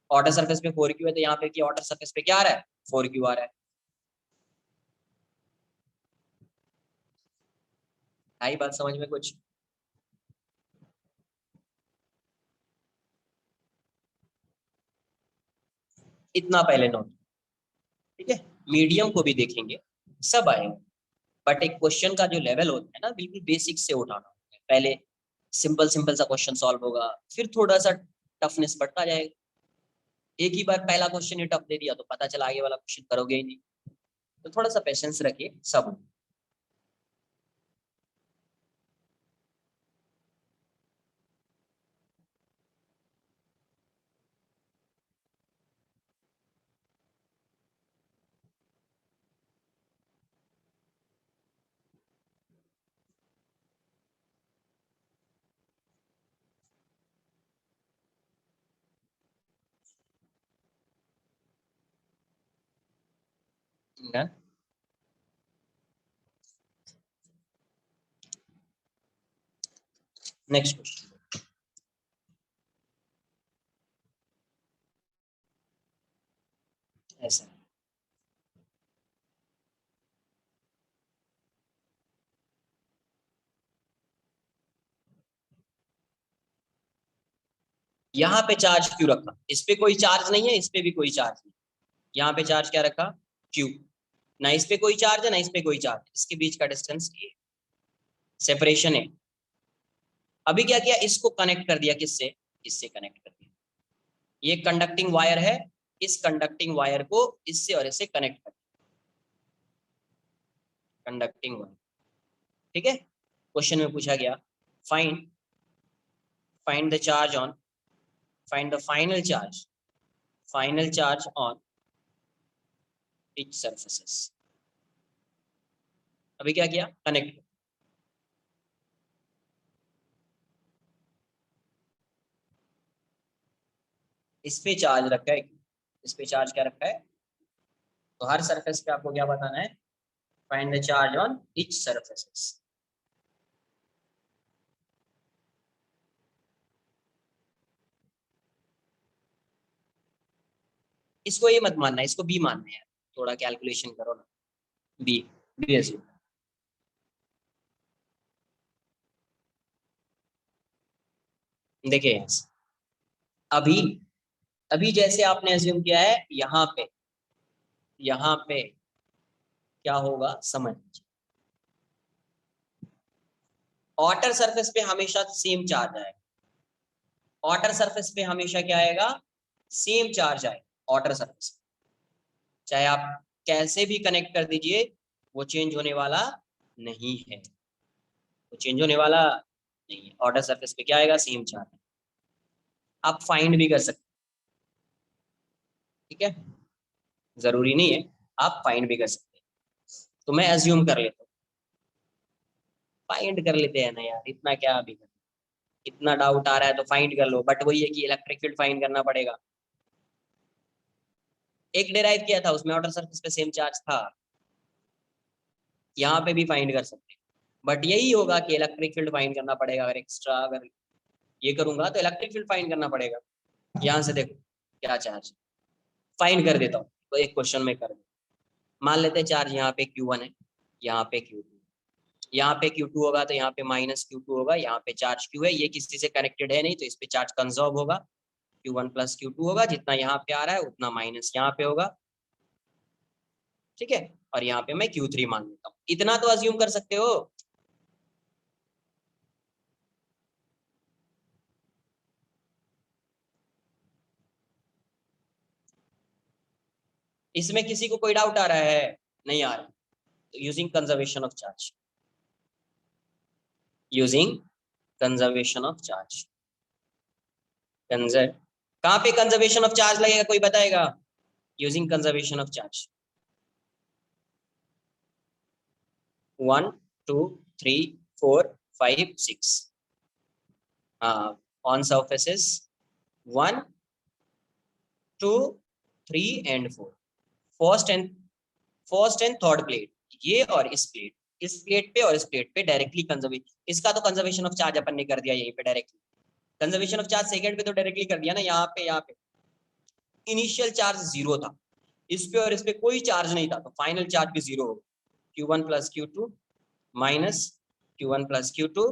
आउटर सरफेस पे 4 क्यू है तो यहाँ पे की आउटर सरफेस पे क्या आ रहा है, 4 क्यू आ रहा है। आई बात समझ में कुछ? इतना पहले नोट, ठीक है। मीडियम को भी देखेंगे, सब आएंगे, बट एक क्वेश्चन का जो लेवल होता है ना, बिल्कुल बेसिक से उठाना होता है। पहले सिंपल सिंपल सा क्वेश्चन सॉल्व होगा, फिर थोड़ा सा टफनेस बढ़ता जाएगा। एक ही बार पहला क्वेश्चन ही टफ दे दिया तो पता चला आगे वाला क्वेश्चन करोगे ही नहीं। तो थोड़ा सा पेशेंस रखिए सब। नेक्स्ट क्वेश्चन ऐसा है। यहाँ पे चार्ज क्यों रखा, इस पे कोई चार्ज नहीं है, इस पे भी कोई चार्ज नहीं। यहाँ पे चार्ज क्या रखा, क्यू। ना इस पे कोई चार्ज है ना इस पे कोई चार्ज, इसके बीच का डिस्टेंस ये सेपरेशन है। अभी क्या किया, इसको कनेक्ट कर दिया, किससे, इससे कनेक्ट कर दिया। ये कंडक्टिंग वायर है, इस कंडक्टिंग वायर को इससे और इससे कनेक्ट कर दिया, कंडक्टिंग वायर। ठीक है। क्वेश्चन में पूछा गया find find the charge on find the final charge on each surfaces. अभी क्या किया, कनेक्ट। इस पे चार्ज रखा है, इस पे चार्ज क्या रखा है, तो हर सरफेस पे आपको क्या बताना है, find the charge on each surfaces. इसको ये मत मानना, इसको बी मानना है, थोड़ा कैलकुलेशन करो ना। B, B S. देखिए अभी अभी जैसे आपने अज्यूम किया है, यहाँ पे क्या होगा समझ लीजिए। वाटर सरफेस पे हमेशा सेम चार्ज आएगा, वाटर सरफेस पे हमेशा क्या आएगा, सेम चार्ज आएगा वाटर सरफेस। चाहे आप कैसे भी कनेक्ट कर दीजिए, वो चेंज होने वाला नहीं है, वो चेंज होने वाला नहीं है। वाटर सरफेस पे क्या आएगा, सेम चार्ज। आप फाइंड भी कर सकते, ठीक है, जरूरी नहीं है, आप फाइंड भी कर सकते हैं। तो मैं अज्यूम कर लेता हूँ, फाइंड कर लेते हैं ना यार, इतना क्या अभी, इतना डाउट आ रहा है तो फाइंड कर लो। बट वही है कि इलेक्ट्रिक फील्ड फाइंड करना पड़ेगा। एक डेराइव किया था, उसमें आउटर सरफेस पे सेम चार्ज था, यहाँ पे भी फाइंड कर सकते हैं। बट यही होगा कि इलेक्ट्रिक फील्ड फाइंड करना पड़ेगा। अगर एक्स्ट्रा अगर ये करूंगा तो इलेक्ट्रिक फील्ड फाइंड करना पड़ेगा। यहाँ से देखो क्या चार्ज फाइंड कर देता हूँ, तो एक क्वेश्चन में कर दे। मान लेते हैं चार्ज यहाँ पे Q1 है, यहाँ पे Q2, यहाँ पे Q2 होगा तो यहाँ पे -Q2 होगा। यहाँ पे चार्ज Q है, ये किसी से कनेक्टेड है नहीं, तो इस पे चार्ज कंजर्व होगा, Q1 + Q2 होगा। जितना यहाँ पे आ रहा है उतना माइनस यहाँ पे होगा, ठीक है। और यहाँ पे मैं Q3 मान लेता हूँ, इतना तो अज्यूम कर सकते हो। इसमें किसी को कोई डाउट आ रहा है, नहीं आ रहा। Using conservation of charge, using conservation of charge, conserve कहाँ पे कंजर्वेशन ऑफ चार्ज लगेगा, कोई बताएगा? Using conservation of charge, 1 2 3 4 5 6 on surfaces 1 2 3 and 4 first and third plate, ये और इस प्लेट पे और इस प्लेट पे डायरेक्टली कंजर्वेशन, इसका तो कंजर्वेशन ऑफ चार्ज अपन ने कर दिया यहीं पे directly, conservation of charge second पे तो डायरेक्टली कर दिया ना, यहाँ पे इनिशियल चार्ज 0 था, इस पे और इस पे कोई चार्ज नहीं था, तो फाइनल चार्ज भी 0 होगा, Q1 plus Q2 minus Q1 plus Q2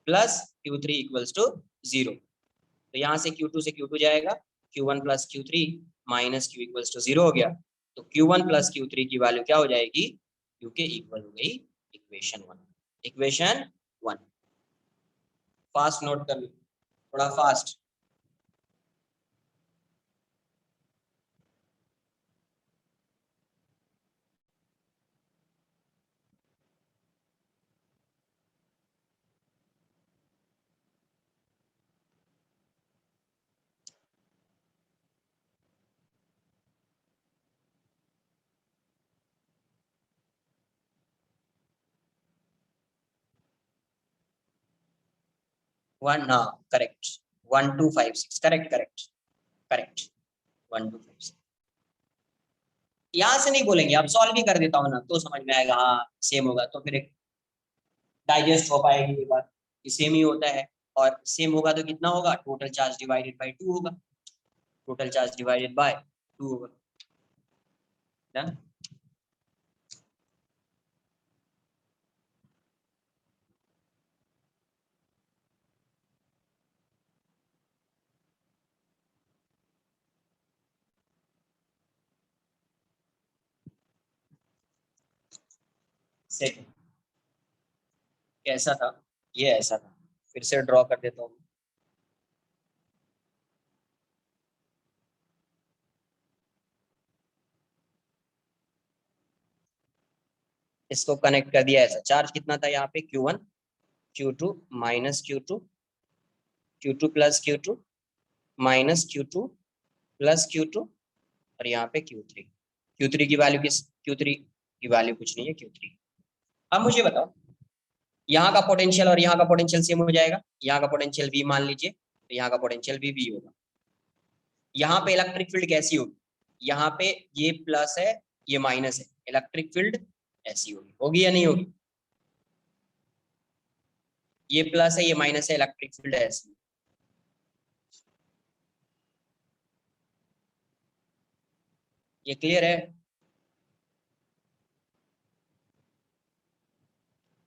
plus Q3 equals to 0। तो यहाँ से Q2 से Q2 जाएगा, Q1 plus Q3 minus Q equals to 0 हो गया, तो Q1 प्लस Q3 की वैल्यू क्या हो जाएगी, Q के इक्वल हो गई इक्वेशन 1। इक्वेशन 1 फास्ट नोट कर लो, थोड़ा फास्ट। वन, हाँ करेक्ट, 1256, करेक्ट करेक्ट करेक्ट, 1256। यहाँ से नहीं बोलेंगे, अब सॉल्व भी कर देता हूँ ना तो समझ में आएगा, हाँ सेम होगा, तो फिर डाइजेस्ट हो पाएगी ये बात कि सेम ही होता है, और सेम होगा तो कितना होगा, टोटल चार्ज डिवाइडेड बाय 2 होगा, टोटल चार्ज डिवाइडेड बाय 2 होगा। डन। सेकंड कैसा था, ये ऐसा था, फिर से ड्रॉ कर देता हूँ। इसको कनेक्ट कर दिया ऐसा, चार्ज कितना था यहाँ पे, Q1 Q2 minus Q2 Q2 plus Q2 minus Q2 plus Q2 और यहाँ पे Q3, Q3 की वैल्यू किस, Q3 की वैल्यू कुछ नहीं है, Q3। अब मुझे बताओ, यहाँ का पोटेंशियल और यहाँ का पोटेंशियल सेम हो जाएगा, यहाँ का पोटेंशियल V मान लीजिए, तो यहाँ का पोटेंशियल भी V होगा। यहाँ पे इलेक्ट्रिक फील्ड कैसी होगी, यहाँ पे ये प्लस है ये माइनस है, इलेक्ट्रिक फील्ड ऐसी होगी, होगी या नहीं होगी, ये प्लस है ये माइनस है, इलेक्ट्रिक फील्ड ऐसी, ये क्लियर है।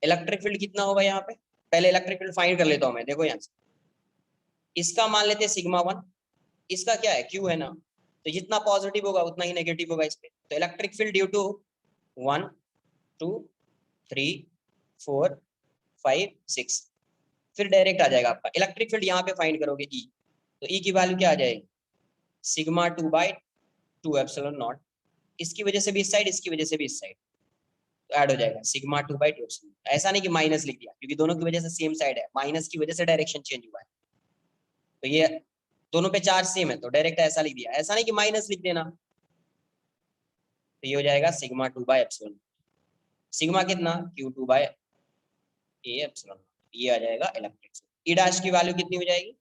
इलेक्ट्रिक फील्ड कितना होगा यहाँ पे, पहले इलेक्ट्रिक फील्ड फाइंड कर लेता हूँ मैं, देखो यहाँ से इसका मान लेते हैं सिग्मा 1, इसका क्या है Q है ना, तो जितना पॉजिटिव होगा उतना ही नेगेटिव होगा इस पे, तो इलेक्ट्रिक फील्ड ड्यू टू 1 2 3 4 5 6, फिर डायरेक्ट आ जाएगा आपका इलेक्ट्रिक फील्ड, यहाँ पे फाइंड करोगे E, तो E की वैल्यू क्या आ जाएगी, सिग्मा 2/2 एप्सिलॉन नॉट, इसकी वजह से भी इस साइड, इसकी वजह से भी इस साइड, तो ऐड हो जाएगा सिग्मा 2/2 एप्सिलॉन, ऐसा नहीं कि माइनस लिख दिया, क्योंकि दोनों की वजह से सेम साइड है, माइनस की वजह से डायरेक्शन चेंज हुआ है, तो ये दोनों पे चार्ज सेम है तो डायरेक्ट ऐसा लिख दिया, ऐसा नहीं कि माइनस लिख देना, तो ये हो जाएगा सिग्मा 2/एप्सिलॉन, सिग्मा कितना Q2/A एप्सिलॉन, ये आ जाएगा इलेक्ट्रिक फील्ड। ई डैश की वैल्यू कितनी हो जाएगी,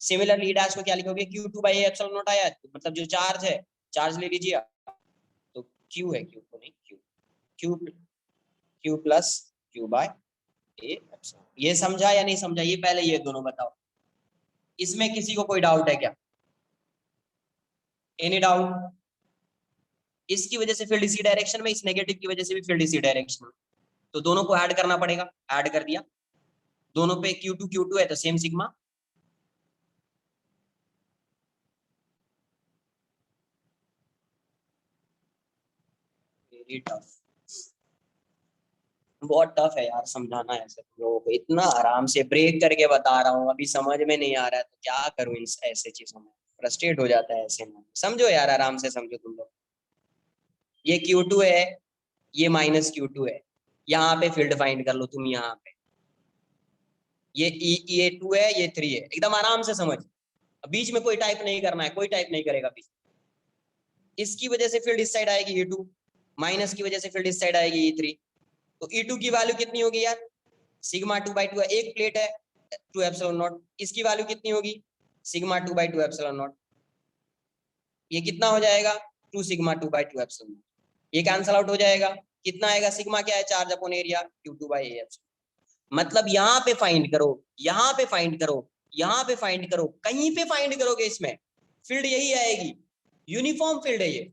सिमिलरली ई डैश को क्या लिखोगे, Q2/A एप्सिलॉन नॉट आया, मतलब जो चार्ज है, चार्ज ले लीजिए आप, तो Q है, Q को नहीं, Q Q plus Q/A epsilon. ये समझा या नहीं समझा, ये पहले ये दोनों बताओ, इसमें किसी को कोई डाउट है क्या, एनी डाउट, इसकी वजह से फील्ड इसी डायरेक्शन में, इस नेगेटिव की वजह से भी फील्ड इसी डायरेक्शन में, तो दोनों को ऐड करना पड़ेगा, ऐड कर दिया, दोनों पे Q2 है तो सेम सिग्मा, वेरी टफ, बहुत टफ है यार समझाना ऐसे तुम लोगों को, इतना आराम से ब्रेक करके बता रहा हूँ, अभी समझ में नहीं आ रहा है तो क्या करूँ इन ऐसे चीजों में, फ्रस्ट्रेट हो जाता है ऐसे में, समझो यार आराम से समझो तुम लोग, ये Q2 है, ये माइनस Q2 है, यहाँ पे फील्ड फाइंड कर लो तुम, यहाँ पे ये 2 है ये 3 है, एकदम आराम से समझ, बीच में कोई टाइप नहीं करना है, कोई टाइप नहीं करेगा बीच, इसकी वजह से फील्ड इस साइड आएगी E2, माइनस की वजह से फील्ड इस साइड आएगी E3, तो E2 की वैल्यू कितनी होगी यार, सिग्मा 2/2 है, एक प्लेट है 2 एप्सिलॉन नॉट, इसकी वैल्यू कितनी होगी सिग्मा 2/2 एप्सिलॉन नॉट, ये कितना हो जाएगा 2 सिग्मा 2/2 एप्सिलॉन नॉट, ये कैंसल आउट हो जाएगा, कितना आएगा सिग्मा क्या है charge upon area Q2/A epsilon. मतलब यहाँ पे फाइंड करो, यहाँ पे फाइंड करो, यहाँ पे फाइंड करो, कहीं पे फाइंड करोगे इसमें फील्ड यही आएगी, यूनिफॉर्म फील्ड है ये,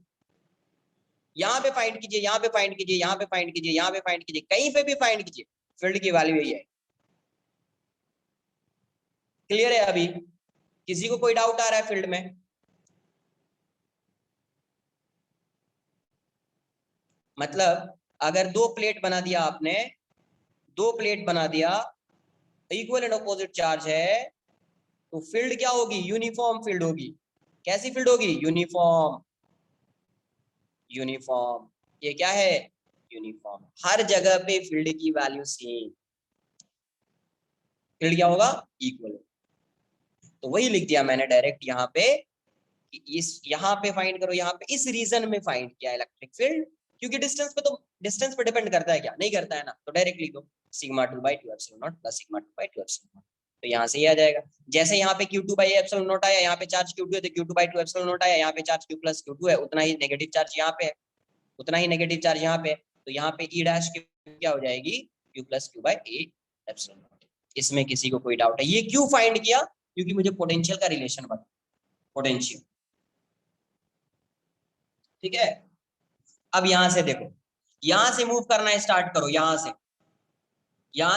यहाँ पे फाइंड कीजिए, यहाँ पे फाइंड कीजिए, यहाँ पे फाइंड कीजिए, यहाँ पे फाइंड कीजिए, कहीं पे भी फाइंड कीजिए फील्ड की वैल्यू यही है। क्लियर है अभी, किसी को कोई डाउट आ रहा है फील्ड में? मतलब अगर दो प्लेट बना दिया आपने, दो प्लेट बना दिया, इक्वल एंड अपोजिट चार्ज है, तो फील्ड क्या होगी यूनिफॉर्म फील्ड होगी। कैसी फील्ड होगी यूनिफॉर्म, यूनिफॉर्म, ये क्या है यूनिफॉर्म, हर जगह पे फील्ड की वैल्यू सेम, फील्ड क्या होगा इक्वल। तो वही लिख दिया मैंने डायरेक्ट यहाँ पे, इस यहाँ पे फाइंड करो, यहाँ पे इस रीजन में फाइंड किया इलेक्ट्रिक फील्ड, क्योंकि डिस्टेंस पे, तो डिस्टेंस पे डिपेंड करता है क्या, नहीं करता है ना, तो डायरेक्ट लिख दो sigma 2/2 epsilon not plus sigma 2/2 epsilon naught, तो यहाँ से ही आ जाएगा। जैसे यहाँ पे Q2/A एप्सिलॉन नॉट आया, यहाँ पे चार्ज Q2 है तो Q2/2 एप्सिलॉन नॉट आया, यहाँ पे चार्ज Q प्लस Q2 है, उतना ही नेगेटिव चार्ज यहाँ पे है, उतना ही नेगेटिव चार्ज यहाँ पे, तो यहाँ पे E डैश क्या हो जाएगी Q plus Q/A epsilon not. इसमें किसी को कोई डाउट है? ये क्यों फाइंड किया, क्योंकि मुझे पोटेंशियल का रिलेशन बता, पोटेंशियल, ठीक है। अब यहां से देखो, यहां से मूव करना स्टार्ट करो, यहां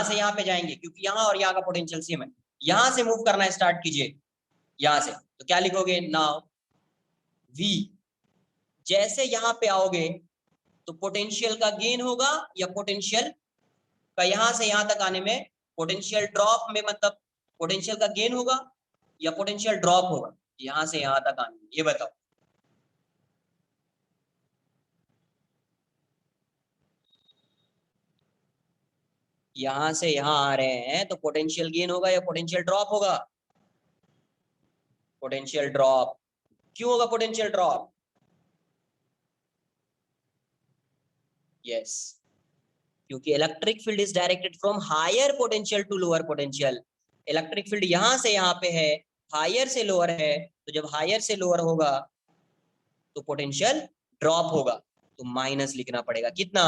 से यहाँ पे जाएंगे, क्योंकि यहाँ और यहाँ का पोटेंशियल सेम है, यहां से मूव करना स्टार्ट कीजिए, यहां से, तो क्या लिखोगे नाउ V, जैसे यहां पे आओगे तो पोटेंशियल का गेन होगा, या पोटेंशियल का यहां से यहां तक आने में पोटेंशियल ड्रॉप में, मतलब पोटेंशियल का गेन होगा या पोटेंशियल ड्रॉप होगा यहां से यहां तक आने में, ये बताओ। यहां से यहां आ रहे हैं तो पोटेंशियल गेन होगा या पोटेंशियल ड्रॉप होगा, पोटेंशियल ड्रॉप। क्यों होगा पोटेंशियल ड्रॉप? यस, क्योंकि electric field is directed from higher potential to lower potential, electric field यहां से यहां पे है, हायर से लोअर है, तो जब हायर से लोअर होगा तो पोटेंशियल ड्रॉप होगा, तो माइनस लिखना पड़ेगा, कितना,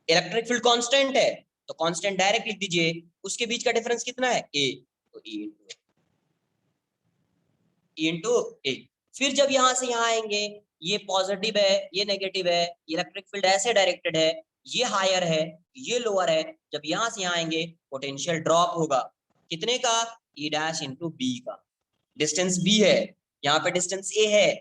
इलेक्ट्रिक फील्ड कांस्टेंट है तो कांस्टेंट डायरेक्ट लिख दीजिए, उसके बीच का डिफरेंस कितना है ए, तो ई इंटू ए। फिर जब यहां से यहां आएंगे, ये पॉजिटिव है ये नेगेटिव है, इलेक्ट्रिक फील्ड ऐसे डायरेक्टेड है, ये हायर है ये लोअर है, जब यहां से यहां आएंगे पोटेंशियल ड्रॉप होगा, कितने का, ई डैश इंटू बी का, डिस्टेंस बी है, यहाँ पे डिस्टेंस ए है,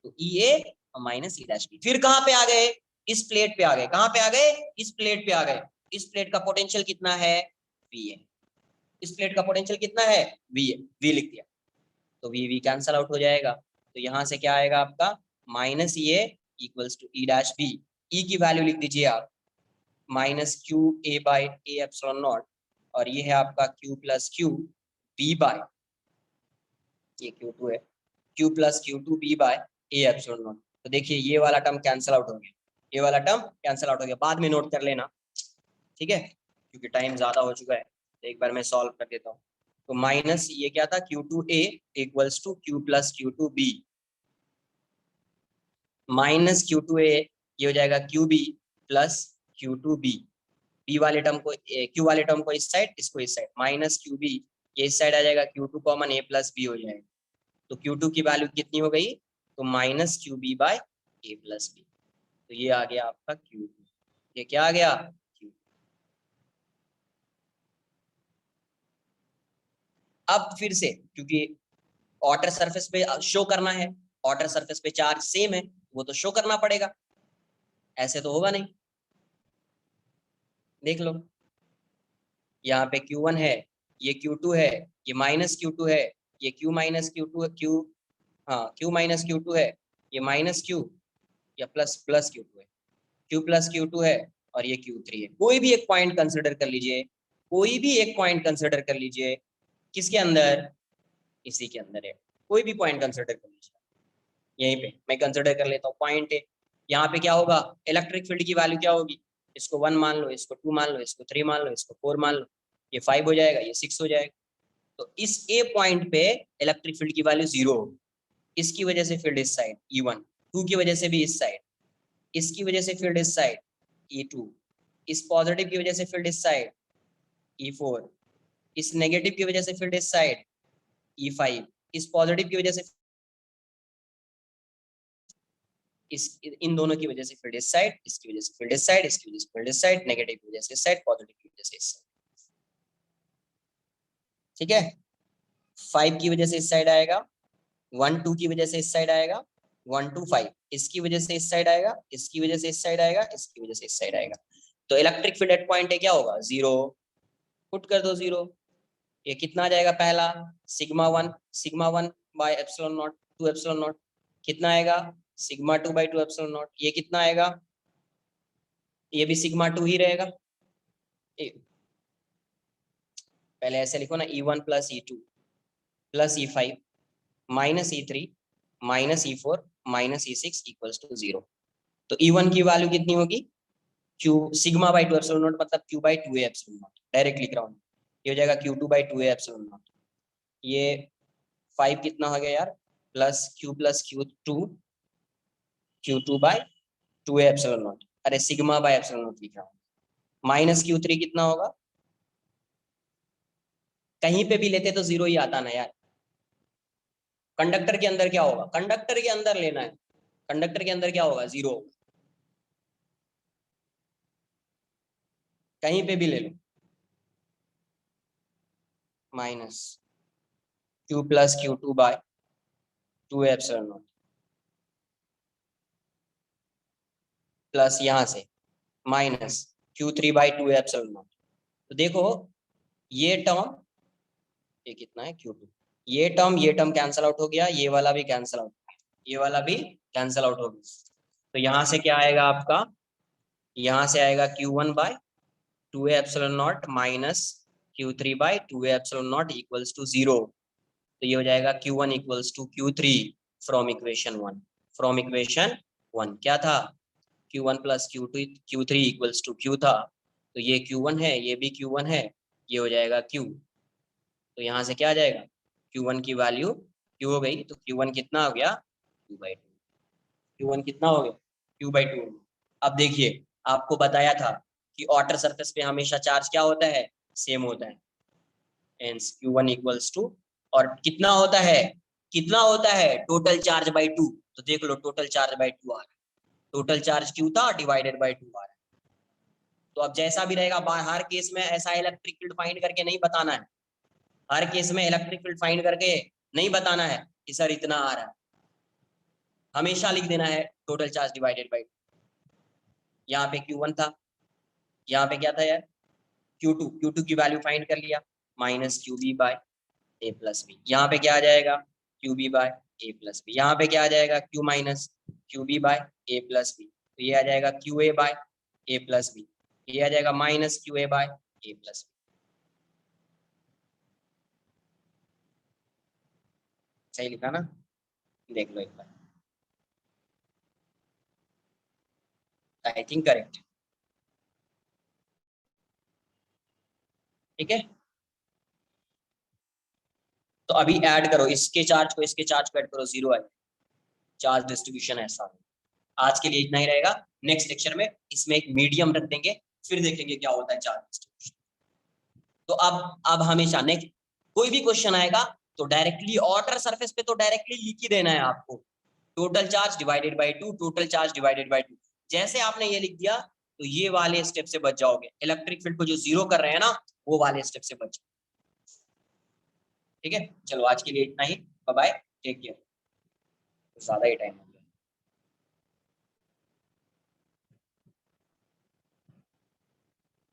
तो ई ए और माइनस ई डैश बी। फिर कहां पे आ गए, इस प्लेट पे आ गए, कहां पे आ गए, इस प्लेट पे आ गए, इस प्लेट का पोटेंशियल कितना है वी है, इस प्लेट का पोटेंशियल कितना है वी है, वी लिख दिया, तो वी वी कैंसल आउट हो जाएगा, तो यहां से क्या आएगा आपका minus E A equals to E dash B, E की वैल्यू लिख दीजिए आप -Q/A एप्सिलॉन नॉट, और ये है आपका Q plus Q B by, ये Q2 है, Q plus Q2 B by A epsilon naught. तो देखिए ये वाला टर्म कैंसल आउट हो गया, ये वाला टर्म कैंसल आउट हो गया, बाद में नोट कर लेना, ठीक है, क्योंकि टाइम ज्यादा हो चुका है, तो एक बार मैं सॉल्व कर देता हूँ। तो माइनस ये क्या था Q2A equals to Q plus Q2B, minus Q2A ये हो जाएगा QB प्लस Q2B, बी वाले टर्म को, Q वाले टर्म को इस साइड, इसको इस साइड, माइनस QB ये इस साइड आ जाएगा, Q2 common A plus B हो जाएगा, तो Q2 की वैल्यू कितनी हो गई, तो minus QB by A plus B, तो ये आ गया आपका Q2, ये क्या आ गया Q। अब फिर से, क्योंकि ऑटर सरफेस पे शो करना है, ऑटर सरफेस पे चार्ज सेम है, वो तो शो करना पड़ेगा, ऐसे तो होगा नहीं, देख लो, यहाँ पे Q1 है, ये Q2 है, ये माइनस Q2 है, ये Q माइनस Q2 है, Q, हाँ Q माइनस Q2 है, ये माइनस Q या प्लस प्लस Q2 है, Q प्लस Q2 है, और ये Q3 है। कोई भी एक पॉइंट कंसिडर कर लीजिए, कोई भी एक पॉइंट कंसिडर कर लीजिए, किसके अंदर, इसी के अंदर है, कोई भी पॉइंट कंसिडर कर लीजिए, यहीं पे मैं कंसिडर कर लेता हूँ पॉइंट है, यहाँ पे क्या होगा इलेक्ट्रिक फील्ड की वैल्यू क्या होगी इसको 1 मान लो, इसको 2 मान लो, इसको 3 मान लो, इसको 4 मान लो, ये 5 हो जाएगा, ये 6 हो जाएगा। तो इस ए पॉइंट पे इलेक्ट्रिक फील्ड की वैल्यू 0 होगी। इसकी वजह से फील्ड इस साइड E1, 2 की वजह से भी इस साइड, इसकी वजह से फील्ड इस साइड E2, इस पॉजिटिव की वजह से फील्ड इस साइड E4, इस नेगेटिव की वजह से फील्ड इस साइड E5, इस पॉजिटिव की वजह से इस इन दोनों की वजह से फील्ड इस साइड, इसकी वजह से फील्ड इस साइड, इसकी वजह से फील्ड इस साइड, नेगेटिव की वजह से इस साइड, पॉजिटिव की वजह से इस साइड। ठीक है, 5 की वजह से इस साइड आएगा, 1 2 की वजह से इस साइड आएगा, 1 2 5 इसकी वजह से इस साइड आएगा, इसकी वजह से इस साइड आएगा, इसकी वजह से इस साइड आएगा। तो electric field at point A क्या होगा? 0। पुट कर दो 0। ये कितना आ जाएगा? पहला sigma 1 by epsilon naught 2 epsilon naught, कितना आएगा? Sigma 2 by 2 epsilon naught. ये कितना आएगा? ये भी सिग्मा 2 ही रहेगा। पहले ऐसे लिखो ना, E1 plus E2 plus E5 minus E3 minus E4 minus E6 equals to 0। तो E1 की वैल्यू कितनी होगी? Q sigma by 2 epsilon naught, मतलब Q by 2A epsilon naught. Direct लिख रहा हूँ, ये हो जाएगा Q2 by 2A epsilon naught. ये 5 कितना हो गया यार? Plus Q2 Q2 by 2A epsilon not. अरे सिग्मा बाई एप्सिलॉन नॉट लिख रहा हूँ। माइनस Q3 कितना होगा? कहीं पे भी लेते तो 0 ही आता ना यार। कंडक्टर के अंदर क्या होगा? कंडक्टर के अंदर लेना है। कंडक्टर के अंदर क्या होगा? 0। कहीं पे भी ले लो। Minus Q plus Q2 by 2 epsilon not plus यहां से minus Q3 by 2 epsilon naught. तो देखो ये टर्म, ये कितना है? Q2। ये टर्म कैंसिल आउट हो गया, ये वाला भी कैंसिल आउट, ये वाला भी कैंसिल आउट हो गया। तो यहां से क्या आएगा आपका? यहां से आएगा Q1 by 2 epsilon naught minus Q3 by 2 epsilon naught equals to 0। तो ये हो जाएगा Q1 equals to Q3 from equation 1। From equation 1 क्या था? Q1 plus Q3 equals to Q था। तो ये Q1 है, ये भी Q1 है, ये हो जाएगा Q। तो यहाँ से क्या आ जाएगा? Q1 की वैल्यू Q हो गई, तो Q1 कितना हो गया? Q/2। Q1 कितना हो गया? Q/2। अब देखिए, आपको बताया था कि outer सरफेस पे हमेशा चार्ज क्या होता है? सेम होता है। हेंस Q1 इक्वल्स टू, और कितना होता है? कितना होता है? Total charge by 2। तो देख लो, टोटल चार्ज बाई 2 आ रहा है। टोटल चार्ज Q था डिवाइडेड बाई 2 आ रहा है। तो अब जैसा भी रहेगा, हर केस में ऐसा इलेक्ट्रिक फील्ड फाइंड करके नहीं बताना है। हर केस में इलेक्ट्रिक फील्ड फाइंड करके नहीं बताना है कि सर इतना आ रहा है। हमेशा लिख देना है टोटल चार्ज डिवाइडेड बाई 2। यहाँ पे Q1 था, यहाँ पे क्या था यार? Q2 की वैल्यू फाइंड कर लिया, minus QB by A plus B. यहाँ पे क्या आ जाएगा? QB by A plus B. यहाँ पे क्या आ जाएगा? Q minus QB by A plus B. तो ये आ जाएगा QA by A plus B. ये आ जाएगा minus QA by A plus B. सही लिखा ना? देख लो एक बार, आई थिंक करेक्ट। ठीक है, तो अभी ऐड करो इसके चार्ज को, इसके चार्ज को ऐड करो, 0 है। चार्ज डिस्ट्रीब्यूशन ऐसा है। आज के लिए इतना ही रहेगा। नेक्स्ट लेक्चर में इसमें एक मीडियम रख देंगे, फिर देखेंगे क्या होता है चार्ज डिस्ट्रीब्यूशन। तो अब हमेशा नेक्स्ट कोई भी क्वेश्चन आएगा तो डायरेक्टली आउटर सरफेस पे तो डायरेक्टली लिख ही देना है आपको, total charge divided by 2, total charge divided by 2। जैसे आपने ये लिख दिया तो ये वाले स्टेप से बच जाओगे। इलेक्ट्रिक फील्ड को जो 0 कर रहे हैं ना, वो वाले स्टेप से बच। ठीक है, चलो आज के लिए इतना ही। Bye bye, take care. ज्यादा ही टाइम